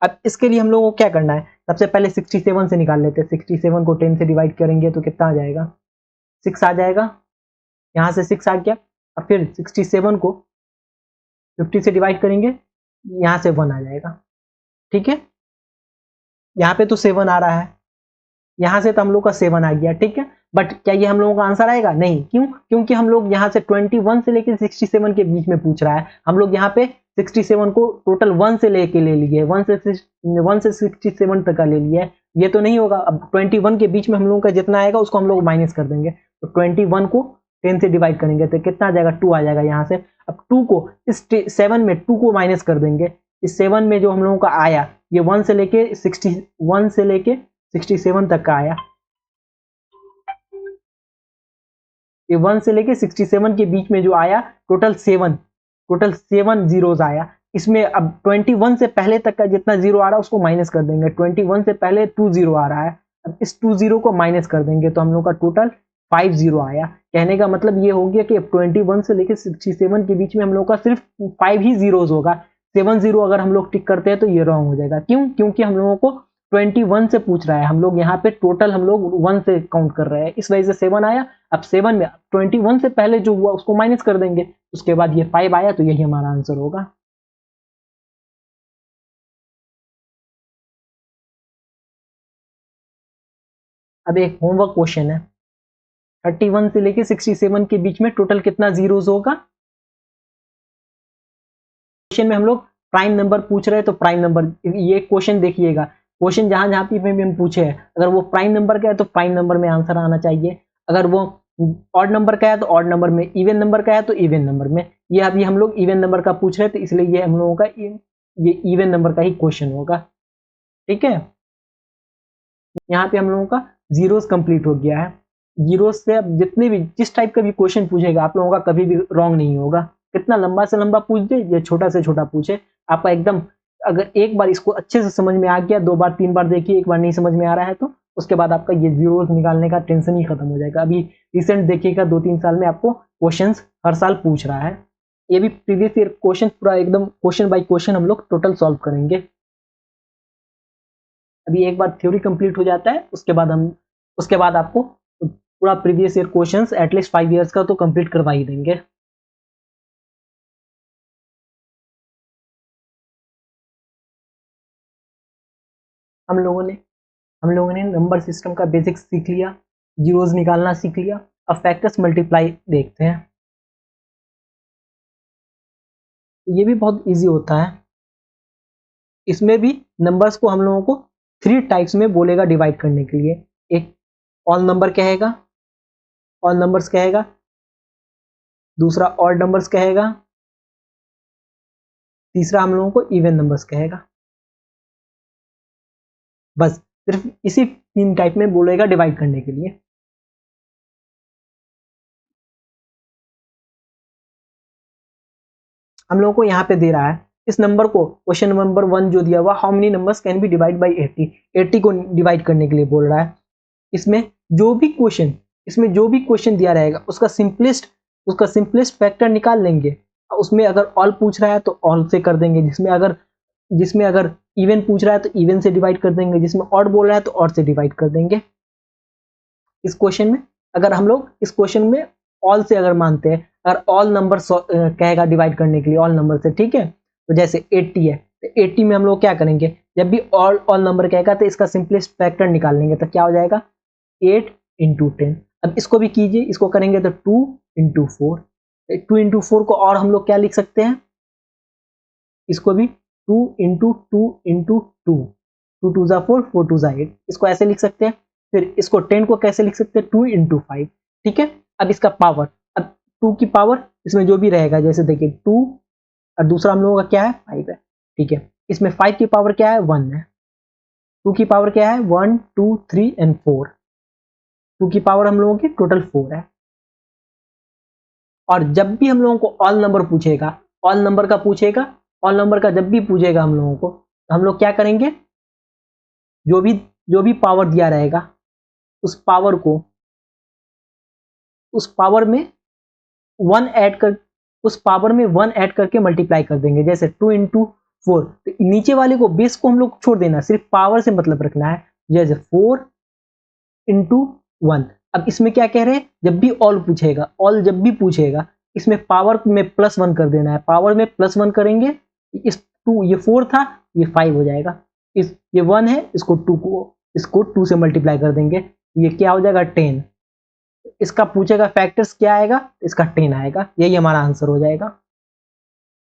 [SPEAKER 1] अब इसके लिए हम लोगों को क्या करना है, सबसे पहले 67 से निकाल लेते हैं। 67 को 10 से डिवाइड करेंगे तो कितना आ जाएगा, 6 आ जाएगा। यहाँ से 6 आ गया। अब फिर 67 को 50 से डिवाइड करेंगे, यहाँ से 1 आ जाएगा। ठीक है, यहाँ पे तो 7 आ रहा है, यहाँ से तो हम लोग का 7 आ गया। ठीक है, बट क्या ये हम लोगों का आंसर आएगा, नहीं। क्यों, क्योंकि हम लोग यहाँ से 21 से लेकर 67 के बीच में पूछ रहा है। हम लोग यहाँ पे 67 को टोटल 1 से लेके ले लिए, 1 से 67 तक का ले लिया है, ये तो नहीं होगा। अब 21 के बीच में हम लोगों का जितना आएगा उसको हम लोग माइनस कर देंगे, तो 21 को 10 से डिवाइड करेंगे तो कितना आ जाएगा, 2 आ जाएगा यहाँ से। अब 2 को इस 7 में 2 को माइनस कर देंगे, इस 7 में जो हम लोगों का आया ये 1 से लेके 67 तक का आया, ये 1 से लेके 67 के बीच में जो आया टोटल 7 जीरोज आया। इसमें अब 21 से पहले तक का जितना जीरो आ रहा है उसको माइनस कर देंगे। 21 से पहले 2 जीरो आ रहा है, अब इस 2 जीरो को माइनस कर देंगे तो हम लोग का टोटल 5 जीरो आया। कहने का मतलब ये हो गया कि 21 से लेके 67 के बीच में हम लोग का सिर्फ 5 ही जीरोज होगा। 7 जीरो अगर हम लोग टिक करते हैं तो ये रॉन्ग हो जाएगा। क्यों, क्योंकि हम लोगों को 21 से पूछ रहा है, हम लोग यहाँ पे टोटल हम लोग 1 से काउंट कर रहे हैं, इस वजह से 7 आया। अब 7 में 21 से पहले जो हुआ उसको माइनस कर देंगे, उसके बाद ये 5 आया, तो यही हमारा आंसर होगा। अब एक होमवर्क क्वेश्चन है, 31 से लेके 67 के बीच में टोटल कितना जीरोस होगा। क्वेश्चन में हम लोग प्राइम नंबर पूछ रहे हैं, तो प्राइम नंबर, ये क्वेश्चन देखिएगा, क्वेश्चन जहां जहां पे भी हम पूछे हैं, अगर वो प्राइम नंबर का है तो प्राइम नंबर में आंसर आना चाहिए, अगर वो ऑड नंबर का है तो ऑड नंबर में, इवन नंबर का है तो इवन नंबर में। ये अभी हम लोग इवन नंबर का पूछ रहे हैं, तो इसलिए ये हम लोगों का ये इवन नंबर का ही क्वेश्चन होगा। ठीक है, यहाँ पे हम लोगों का जीरोस कंप्लीट हो गया है। जीरोस से अब जितने भी जिस टाइप का भी क्वेश्चन पूछेगा आप लोगों का कभी भी रॉन्ग नहीं होगा, कितना लंबा से लंबा पूछ दे या छोटा से छोटा पूछे, आपका एकदम, अगर एक बार इसको अच्छे से समझ में आ गया, 2 बार 3 बार देखिए, एक बार नहीं समझ में आ रहा है तो उसके बाद आपका ये जीरोस निकालने का टेंशन ही खत्म हो जाएगा। अभी रिसेंट देखिएगा 2-3 साल में आपको क्वेश्चन हर साल पूछ रहा है। ये भी प्रीवियस ईयर क्वेश्चन पूरा एकदम क्वेश्चन बाय क्वेश्चन हम लोग टोटल सॉल्व करेंगे। अभी एक बार थ्योरी कंप्लीट हो जाता है, उसके बाद आपको पूरा previous year questions at least 5 years का तो कंप्लीट करवा ही देंगे। हम लोगों ने हम लोगों ने नंबर सिस्टम का बेसिक्स सीख लिया, जीरोस निकालना सीख लिया। अब फैक्टर्स मल्टीप्लाई देखते हैं, तो ये भी बहुत इजी होता है। इसमें भी नंबर्स को हम लोगों को 3 टाइप्स में बोलेगा डिवाइड करने के लिए। एक ऑल नंबर कहेगा, ऑल नंबर्स कहेगा, दूसरा ऑड नंबर्स कहेगा, तीसरा हम लोगों को इवन नंबर्स कहेगा। बस सिर्फ इसी 3 टाइप में बोलेगा डिवाइड करने के लिए। हम लोगों को यहाँ पे दे रहा है इस नंबर को, क्वेश्चन नंबर 1 जो दिया हुआ, how many numbers can be divide by 80, 80 को डिवाइड करने के लिए बोल रहा है। इसमें जो भी क्वेश्चन दिया रहेगा उसका सिंपलेस्ट फैक्टर निकाल लेंगे। उसमें अगर ऑल पूछ रहा है तो ऑल से कर देंगे, जिसमें अगर इवन पूछ रहा है तो इवन से डिवाइड कर देंगे, जिसमें ऑड बोल रहा है तो ऑड से डिवाइड कर देंगे। इस क्वेश्चन में अगर हम लोग इस क्वेश्चन में ऑल से अगर मानते हैं, अगर ऑल नंबर कहेगा डिवाइड करने के लिए ऑल नंबर से, ठीक है, तो जैसे 80 है, तो 80 में हम लोग क्या करेंगे, जब भी ऑल नंबर कहेगा तो इसका सिंपलेस्ट फैक्टर निकाल लेंगे, तो क्या हो जाएगा 8 इंटू 10। अब इसको भी कीजिए, इसको करेंगे तो 2 इंटू 4, 2 इंटू 4 को और हम लोग क्या लिख सकते हैं, इसको भी 2 इंटू 2 इंटू 2, 2 टू ज़ा 4, 4 टू ज़ा 8, इसको ऐसे लिख सकते हैं। फिर इसको 10 को कैसे लिख सकते हैं, 2 इंटू 5। ठीक है, अब इसका पावर, अब 2 की पावर इसमें जो भी रहेगा, जैसे देखिए 2 और दूसरा हम लोगों का क्या है 5 है, ठीक है, इसमें 5 की पावर क्या है 1 है, 2 की पावर क्या है 1 2 3 एंड 4, 2 की पावर हम लोगों की टोटल 4 है। और जब भी हम लोगों को ऑल नंबर पूछेगा, ऑल नंबर का जब भी पूछेगा हम लोगों को, तो हम लोग क्या करेंगे, जो भी पावर दिया रहेगा उस पावर को, उस पावर में 1 ऐड कर, उस पावर में 1 ऐड करके मल्टीप्लाई कर देंगे। जैसे 2 इंटू 4, तो नीचे वाले को बेस को हम लोग छोड़ देना, सिर्फ पावर से मतलब रखना है। जैसे 4 इंटू 1। अब इसमें क्या कह रहे हैं, जब भी जब भी पूछेगा इसमें पावर में +1 कर देना है, पावर में +1 करेंगे, इस 2, ये 4 था, ये 5 हो जाएगा, ये 1 है, इसको 2 से मल्टीप्लाई कर देंगे, ये क्या हो जाएगा 10। इसका पूछेगा फैक्टर्स क्या आएगा, इसका 10 आएगा, यही हमारा आंसर हो जाएगा।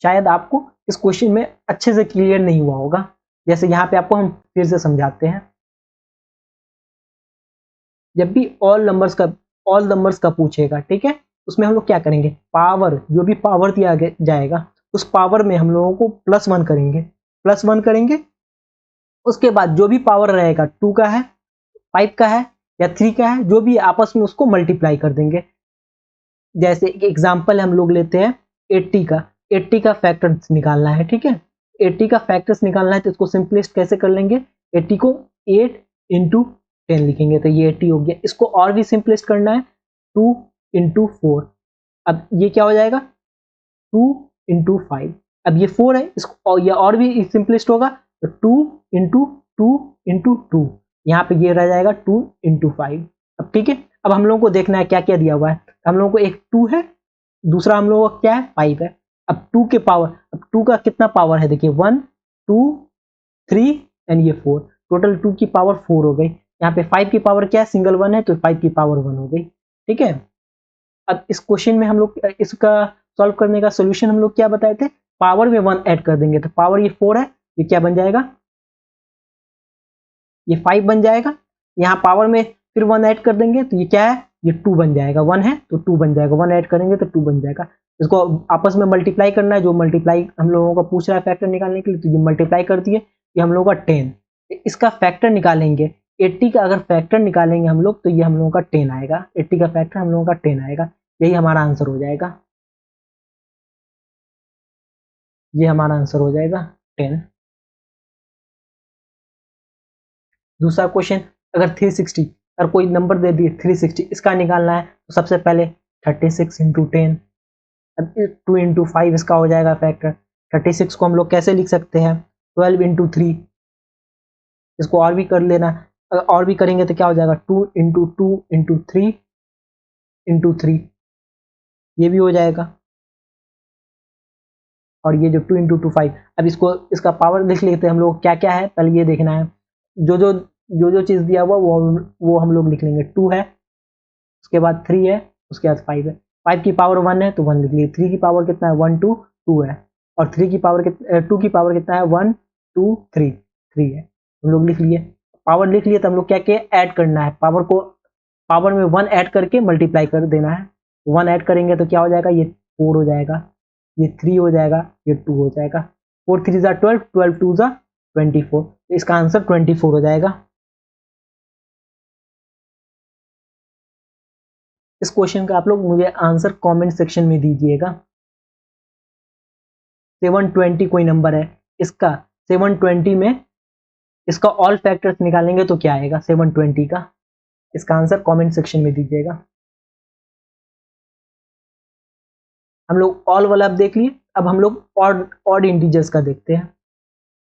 [SPEAKER 1] शायद आपको इस क्वेश्चन में अच्छे से क्लियर नहीं हुआ होगा, जैसे यहाँ पे आपको हम फिर से समझाते हैं। जब भी ऑल नंबर्स का पूछेगा, ठीक है, उसमें हम लोग क्या करेंगे, पावर, जो भी पावर दिया जाएगा उस पावर में हम लोगों को +1 करेंगे। उसके बाद जो भी पावर रहेगा 2 का है, 5 का है या 3 का है, जो भी आपस में उसको मल्टीप्लाई कर देंगे। जैसे एक एग्जांपल हम लोग लेते हैं 80 का फैक्टर्स निकालना है, ठीक है, 80 का फैक्टर्स निकालना है, तो इसको सिंपलेस्ट कैसे कर लेंगे, 80 को 8 इंटू 10 लिखेंगे, तो ये 80 हो गया। इसको और भी सिंपलेस्ट करना है, 2 इंटू 4, अब ये क्या हो जाएगा 2 इंटू 5, अब ये 4 है, इसको और ये और भी सिंपलेस्ट होगा, तो 2 इंटू 2 इंटू 2, यहाँ पे ये रह जाएगा 2 इंटू 5। अब ठीक है, अब हम लोगों को देखना है क्या क्या दिया हुआ है। हम लोगों को एक 2 है, दूसरा हम लोगों का क्या है 5 है। अब 2 के पावर, अब 2 का कितना पावर है देखिए 1 2 3 एंड ये 4, टोटल 2 की पावर 4 हो गई। यहाँ पे 5 की पावर क्या है, सिंगल 1 है तो 5 की पावर 1 हो गई। ठीक है, अब इस क्वेश्चन में हम लोग इसका सॉल्व करने का सोल्यूशन हम लोग क्या बताए थे, पावर में 1 ऐड कर देंगे, तो पावर ये 4 है, ये क्या बन जाएगा, ये 5 बन जाएगा। यहाँ पावर में फिर 1 ऐड कर देंगे तो ये क्या है, ये 2 बन जाएगा, 1 है तो 2 बन जाएगा, 1 ऐड करेंगे तो 2 बन जाएगा। इसको आपस में मल्टीप्लाई करना है, जो मल्टीप्लाई हम लोगों को पूछ रहा है फैक्टर निकालने के लिए, तो ये मल्टीप्लाई कर दिए, ये हम लोगों का 10। इसका फैक्टर निकालेंगे, 80 का अगर फैक्टर निकालेंगे हम लोग तो ये हम लोगों का 10 आएगा, 80 का फैक्टर हम लोगों का 10 आएगा, यही हमारा आंसर हो जाएगा, ये हमारा आंसर हो जाएगा 10। दूसरा क्वेश्चन, अगर 360, अगर कोई नंबर दे दिए 360, इसका निकालना है तो सबसे पहले 36 इंटू 10, अब 2 इंटू 5 इसका हो जाएगा फैक्टर। 36 को हम लोग कैसे लिख सकते हैं, 12 इंटू 3, इसको और भी कर लेना, अगर और भी करेंगे तो क्या हो जाएगा 2 इंटू 2 इंटू 3 इंटू 3, ये भी हो जाएगा। और ये जो 2 इंटू 2 5, अब इसको इसका पावर लिख लेते हैं हम लोग, क्या क्या है पहले ये देखना है, जो जो चीज़ दिया हुआ वो हम लोग लिख लेंगे। 2 है, उसके बाद 3 है, उसके बाद 5 है, 5 की पावर 1 है तो 1 लिख लिए, 3 की पावर कितना है 1 2 2 है, और 3 की पावर 2 की पावर कितना है 1 2 3 3 है, हम लोग लिख लिए। पावर लिख लिए तो हम लोग क्या किए, ऐड करना है, पावर को पावर में 1 ऐड करके मल्टीप्लाई कर देना है। 1 ऐड करेंगे तो क्या हो जाएगा, ये 4 हो जाएगा, ये 3 हो जाएगा, ये 2 हो जाएगा, 4 3 जा 12, 12 2 जा 24, तो इसका आंसर 24 हो जाएगा। इस क्वेश्चन का आप लोग मुझे आंसर कमेंट सेक्शन में दीजिएगा। 720 कोई नंबर है, इसका 720 में इसका ऑल फैक्टर्स निकालेंगे तो क्या आएगा 720 का, इसका आंसर कमेंट सेक्शन में दीजिएगा। हम लोग ऑल वाला अब देख लिए, अब हम लोग ऑड इंटीजर्स का देखते हैं,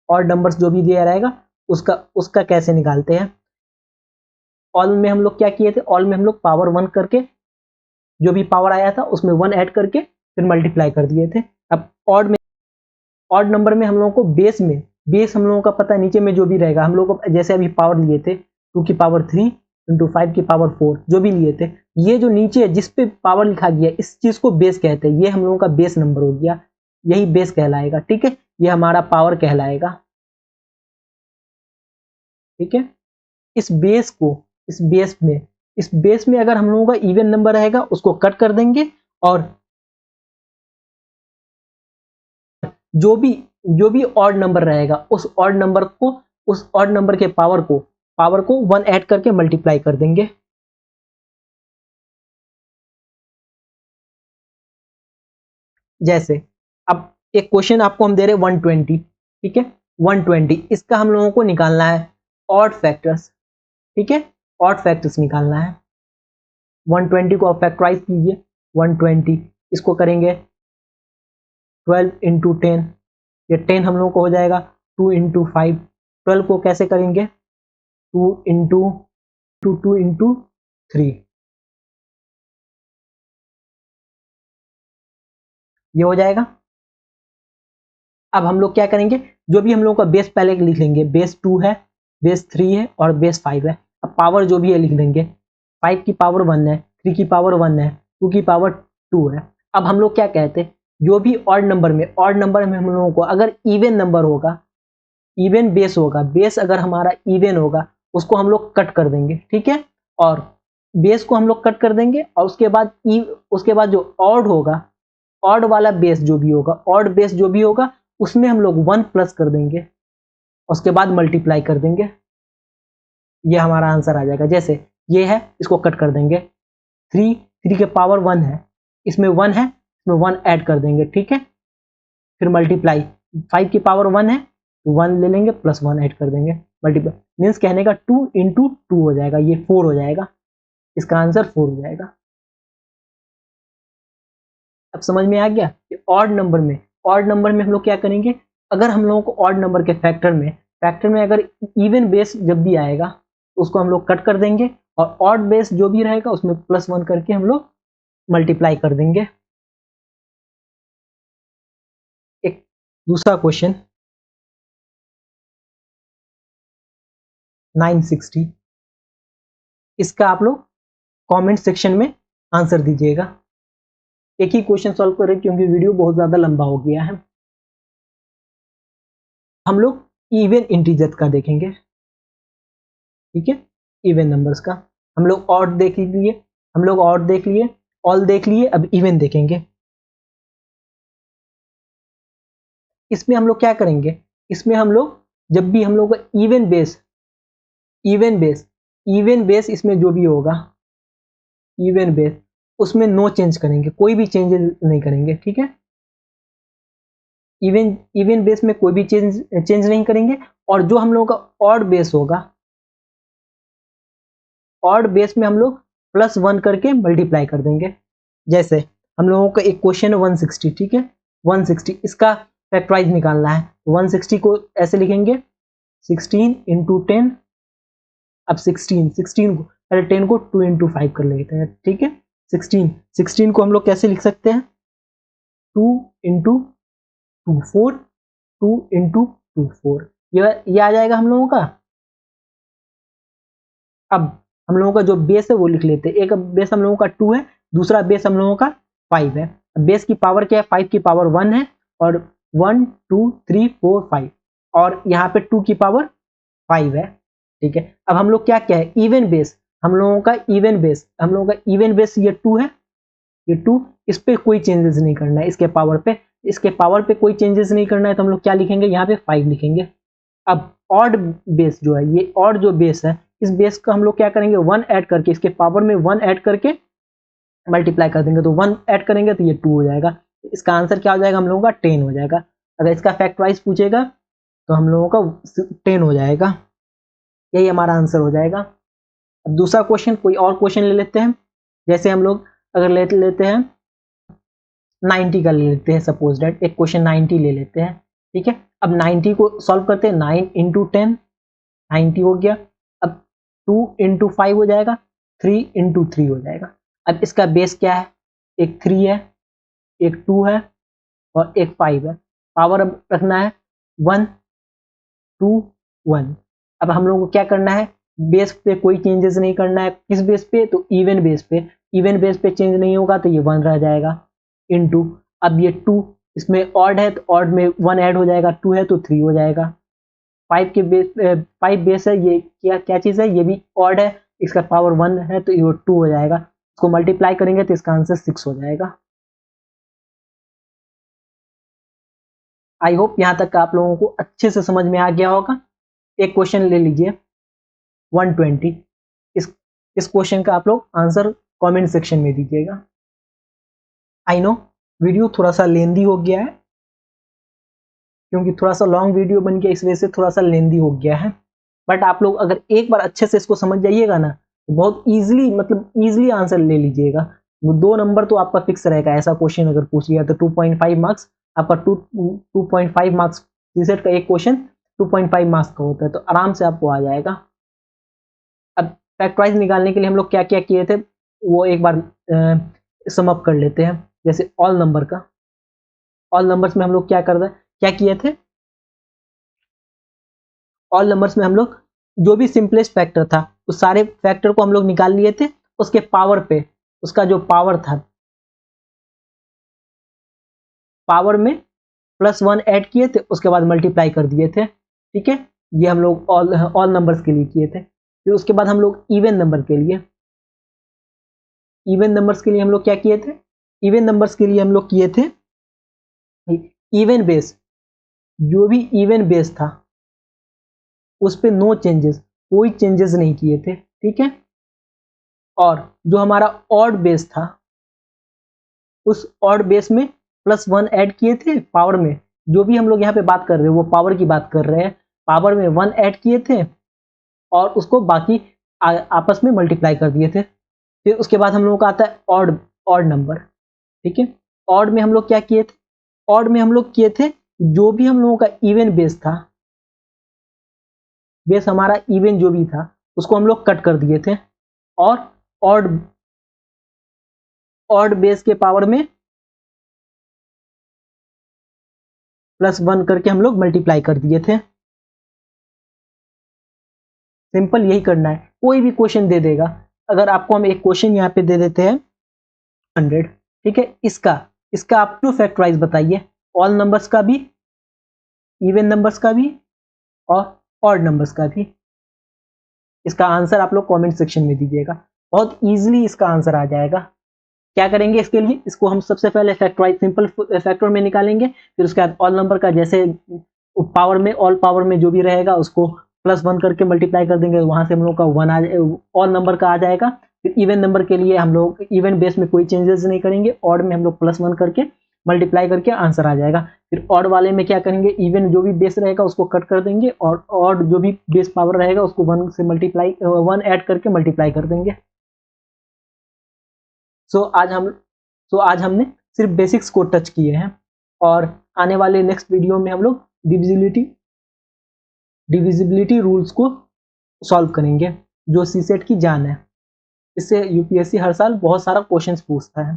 [SPEAKER 1] ऑड नंबर्स जो भी दिया रहेगा उसका उसका कैसे निकालते हैं। ऑल में हम लोग क्या किए थे, ऑल में हम लोग पावर 1 करके जो भी पावर आया था उसमें 1 ऐड करके फिर मल्टीप्लाई कर दिए थे। अब ऑड नंबर में हम लोगों को बेस हम लोगों का पता है, नीचे में जो भी रहेगा हम लोग को, जैसे अभी पावर लिए थे 2 की पावर 3 इंटू 5 की पावर 4 जो भी लिए थे, ये जो नीचे है जिस पे पावर लिखा गया इस चीज को बेस कहते हैं, ये हम लोगों का बेस नंबर हो गया, यही बेस कहलाएगा। ठीक है, ये हमारा पावर कहलाएगा। ठीक है, इस बेस को इस बेस में अगर हम लोगों का इवन नंबर रहेगा उसको कट कर देंगे, और जो भी ऑड नंबर रहेगा उस ऑड नंबर के पावर को 1 ऐड करके मल्टीप्लाई कर देंगे। जैसे अब एक क्वेश्चन आपको हम दे रहे हैं 120, ठीक है 120, इसका हम लोगों को निकालना है ऑड फैक्टर्स। ठीक है, ऑड फैक्टर्स निकालना है, 120 को आप फैक्टराइज कीजिए, 120 इसको करेंगे 12 इंटू 10, ये 10 हम लोगों को हो जाएगा 2 इंटू 5, 12 को कैसे करेंगे 2 इंटू 2 इंटू 3, ये हो जाएगा। अब हम लोग क्या करेंगे, जो भी हम लोग का बेस पहले लिख लेंगे, बेस 2 है, बेस 3 है और बेस 5 है। अब पावर जो भी है लिख देंगे, 5 की पावर 1 है, 3 की पावर 1 है, 2 की पावर 2 है। अब हम लोग क्या कहते हैं, जो भी ऑड नंबर में हम लोगों को अगर इवन नंबर होगा, इवन बेस होगा, बेस अगर हमारा इवन होगा उसको हम लोग कट कर देंगे। ठीक है, और बेस को हम लोग कट कर देंगे, और उसके बाद जो ऑड होगा, ऑड वाला बेस जो भी होगा, ऑड बेस जो भी होगा उसमें हम लोग 1 प्लस कर देंगे, उसके बाद मल्टीप्लाई कर देंगे, ये हमारा आंसर आ जाएगा। जैसे ये है, इसको कट कर देंगे, 3 के पावर 1 है, इसमें 1 है, इसमें 1 ऐड कर देंगे। ठीक है, फिर मल्टीप्लाई, 5 की पावर 1 है, 1 ले लेंगे प्लस 1 ऐड कर देंगे, मल्टीप्लाई मीन्स कहने का 2 इंटू 2 हो जाएगा, ये 4 हो जाएगा, इसका आंसर 4 हो जाएगा। अब समझ में आ गया कि ऑड नंबर में हम लोग क्या करेंगे, अगर हम लोगों को ऑड नंबर के फैक्टर में फैक्टर में अगर इवन बेस जब भी आएगा तो उसको हम लोग कट कर देंगे, और ऑड बेस जो भी रहेगा उसमें +1 करके हम लोग मल्टीप्लाई कर देंगे। एक दूसरा क्वेश्चन 960, इसका आप लोग कमेंट सेक्शन में आंसर दीजिएगा। एक ही क्वेश्चन सॉल्व करें क्योंकि वीडियो बहुत ज्यादा लंबा हो गया है। हम लोग इवन इंटीजर का देखेंगे, ठीक है, इवन नंबर्स का। हम लोग ऑड देख लिए, हम लोग ऑड देख लिए, ऑल देख लिए, अब इवन देखेंगे। इसमें हम लोग क्या करेंगे, इसमें हम लोग जब भी हम लोग even base, even base, even base इसमें जो भी होगा इवन बेस, उसमें नो चेंज करेंगे, कोई भी चेंजेस नहीं करेंगे, ठीक है। इवन इवन बेस में कोई भी चेंज नहीं करेंगे। और जो हम लोगों का ऑड बेस होगा, ऑड बेस में हम लोग +1 करके मल्टीप्लाई कर देंगे। जैसे हम लोगों का एक क्वेश्चन है 160, ठीक है, 160 इसका फैक्टराइज निकालना है। 160 को ऐसे लिखेंगे 16 इंटू 10, अब 16 को पहले 10 को 2 इंटू 5 कर लेते हैं, ठीक है। 16 को हम लोग कैसे लिख सकते हैं, 2 इंटू 2 4, 2 इंटू 2 4, ये आ जाएगा हम लोगों का। अब हम लोगों का जो बेस है वो लिख लेते हैं। एक बेस हम लोगों का 2 है, दूसरा बेस हम लोगों का 5 है। बेस की पावर क्या है, 5 की पावर 1 है, और 1 2 3 4 5, और यहाँ पे 2 की पावर 5 है, ठीक है। अब हम लोग क्या क्या है, इवन बेस, हम लोगों का इवन बेस, हम लोगों का इवन बेस ये 2 है, ये 2, इस पे कोई चेंजेस नहीं करना है, इसके पावर पे, इसके पावर पे कोई चेंजेस नहीं करना है, तो हम लोग क्या लिखेंगे, यहाँ पे 5 लिखेंगे। अब ऑड बेस जो है, ये ऑड जो बेस है, इस बेस का हम लोग क्या करेंगे, 1 ऐड करके, इसके पावर में 1 ऐड करके मल्टीप्लाई कर देंगे, तो 1 ऐड करेंगे तो ये 2 हो जाएगा। इसका आंसर क्या हो जाएगा, हम लोगों का 10 हो जाएगा। अगर इसका फैक्टराइज पूछेगा तो हम लोगों का 10 हो जाएगा, यही हमारा आंसर हो जाएगा। अब दूसरा क्वेश्चन, कोई और क्वेश्चन ले लेते हैं। जैसे हम लोग अगर लेते हैं 90 का ले लेते हैं, सपोज डेट एक क्वेश्चन 90 ले लेते हैं, ठीक है। अब 90 को सॉल्व करते हैं, 9 इंटू 10, 90 हो गया। अब 2 इंटू 5 हो जाएगा, 3 इंटू 3 हो जाएगा। अब इसका बेस क्या है, एक 3 है, एक 2 है, और एक 5 है। पावर अब रखना है 1 2 1। अब हम लोगों को क्या करना है, बेस पे कोई चेंजेस नहीं करना है। किस बेस पे, तो इवन बेस पे। इवन बेस पे चेंज नहीं होगा तो ये 1 रह जाएगा, इंटू, अब ये 2, इसमें ऑड है तो ऑड में 1 ऐड हो जाएगा, 2 है तो 3 हो जाएगा। 5 के बेस, 5 बेस है, ये क्या क्या चीज़ है, ये भी ऑड है, इसका पावर 1 है तो ये 2 हो जाएगा। इसको मल्टीप्लाई करेंगे तो इसका आंसर 6 हो जाएगा। आई होप यहाँ तक आप लोगों को अच्छे से समझ में आ गया होगा। एक क्वेश्चन ले लीजिए 120, इस क्वेश्चन का आप लोग आंसर कमेंट सेक्शन में दीजिएगा। आई नो वीडियो थोड़ा सा लेंदी हो गया है, क्योंकि थोड़ा सा लॉन्ग वीडियो बन गया, इस वजह से थोड़ा सा लेंदी हो गया है। बट आप लोग अगर एक बार अच्छे से इसको समझ जाइएगा ना, तो बहुत इजीली, मतलब इजीली आंसर ले लीजिएगा। वो 2 नंबर तो आपका फिक्स रहेगा। ऐसा क्वेश्चन अगर पूछ लिया तो 2.5 मार्क्स आपका, 2.5 मार्क्स सीसेट का एक क्वेश्चन 2.5 मार्क्स का होता है, तो आराम से आपको आ जाएगा। अब फैक्टराइज निकालने के लिए हम लोग क्या क्या किए थे वो एक बार सम अप कर लेते हैं। जैसे ऑल नंबर का, ऑल नंबर्स में हम लोग क्या किए थे, ऑल नंबर्स में हम लोग जो भी सिंपलेस्ट फैक्टर था उस सारे फैक्टर को हम लोग निकाल लिए थे, उसके पावर पे, उसका जो पावर था, पावर में +1 ऐड किए थे, उसके बाद मल्टीप्लाई कर दिए थे, ठीक है। ये हम लोग ऑल नंबर्स के लिए किए थे। फिर उसके बाद हम लोग इवन नंबर के लिए, इवन नंबर्स के लिए हम लोग क्या किए थे, इवन नंबर्स के लिए हम लोग किए थे इवन बेस, जो भी इवन बेस था उस पे नो चेंजेस, कोई चेंजेस नहीं किए थे, ठीक है। और जो हमारा ऑड बेस था, उस ऑड बेस में +1 ऐड किए थे पावर में। जो भी हम लोग यहाँ पे बात कर रहे हैं वो पावर की बात कर रहे हैं, पावर में 1 ऐड किए थे और उसको बाकी आपस में मल्टीप्लाई कर दिए थे। फिर उसके बाद हम लोगों का आता है ऑड, ऑड नंबर, ठीक है। ऑड में हम लोग क्या किए थे, ऑड में हम लोग किए थे जो भी हम लोगों का इवन बेस था बेस हमारा इवन जो भी था उसको हम लोग कट कर दिए थे और ऑड बेस के पावर में +1 करके हम लोग मल्टीप्लाई कर दिए थे। सिंपल यही करना है, कोई भी क्वेश्चन दे देगा। अगर आपको हम एक क्वेश्चन यहाँ पे दे देते हैं 100, ठीक है, इसका आप टू फैक्टराइज बताइए, ऑल नंबर्स का भी, इवन नंबर्स का भी और ऑड नंबर्स का भी। इसका आंसर आप लोग कमेंट सेक्शन में दीजिएगा, बहुत इजीली इसका आंसर आ जाएगा। क्या करेंगे इसके लिए, इसको हम सबसे पहले फैक्टराइज सिंपल फैक्टर में निकालेंगे, फिर उसके बाद ऑल नंबर का जैसे पावर में, ऑल पावर में जो भी रहेगा उसको +1 करके मल्टीप्लाई कर देंगे, वहां से हम लोग का वन आ ऑल नंबर का आ जाएगा। फिर इवन नंबर के लिए हम लोग इवन बेस में कोई चेंजेस नहीं करेंगे, ऑड में हम लोग +1 करके मल्टीप्लाई करके आंसर आ जाएगा। फिर ऑड वाले में क्या करेंगे, इवन जो भी बेस रहेगा उसको कट कर देंगे और ऑड जो भी बेस पावर रहेगा उसको 1 से मल्टीप्लाई 1 ऐड करके मल्टीप्लाई कर देंगे। सो आज हमने सिर्फ बेसिक्स को टच किए हैं और आने वाले नेक्स्ट वीडियो में हम लोग डिविजिबिलिटी रूल्स को सॉल्व करेंगे, जो सीसेट की जान है। इससे यूपीएससी हर साल बहुत सारा क्वेश्चंस पूछता है।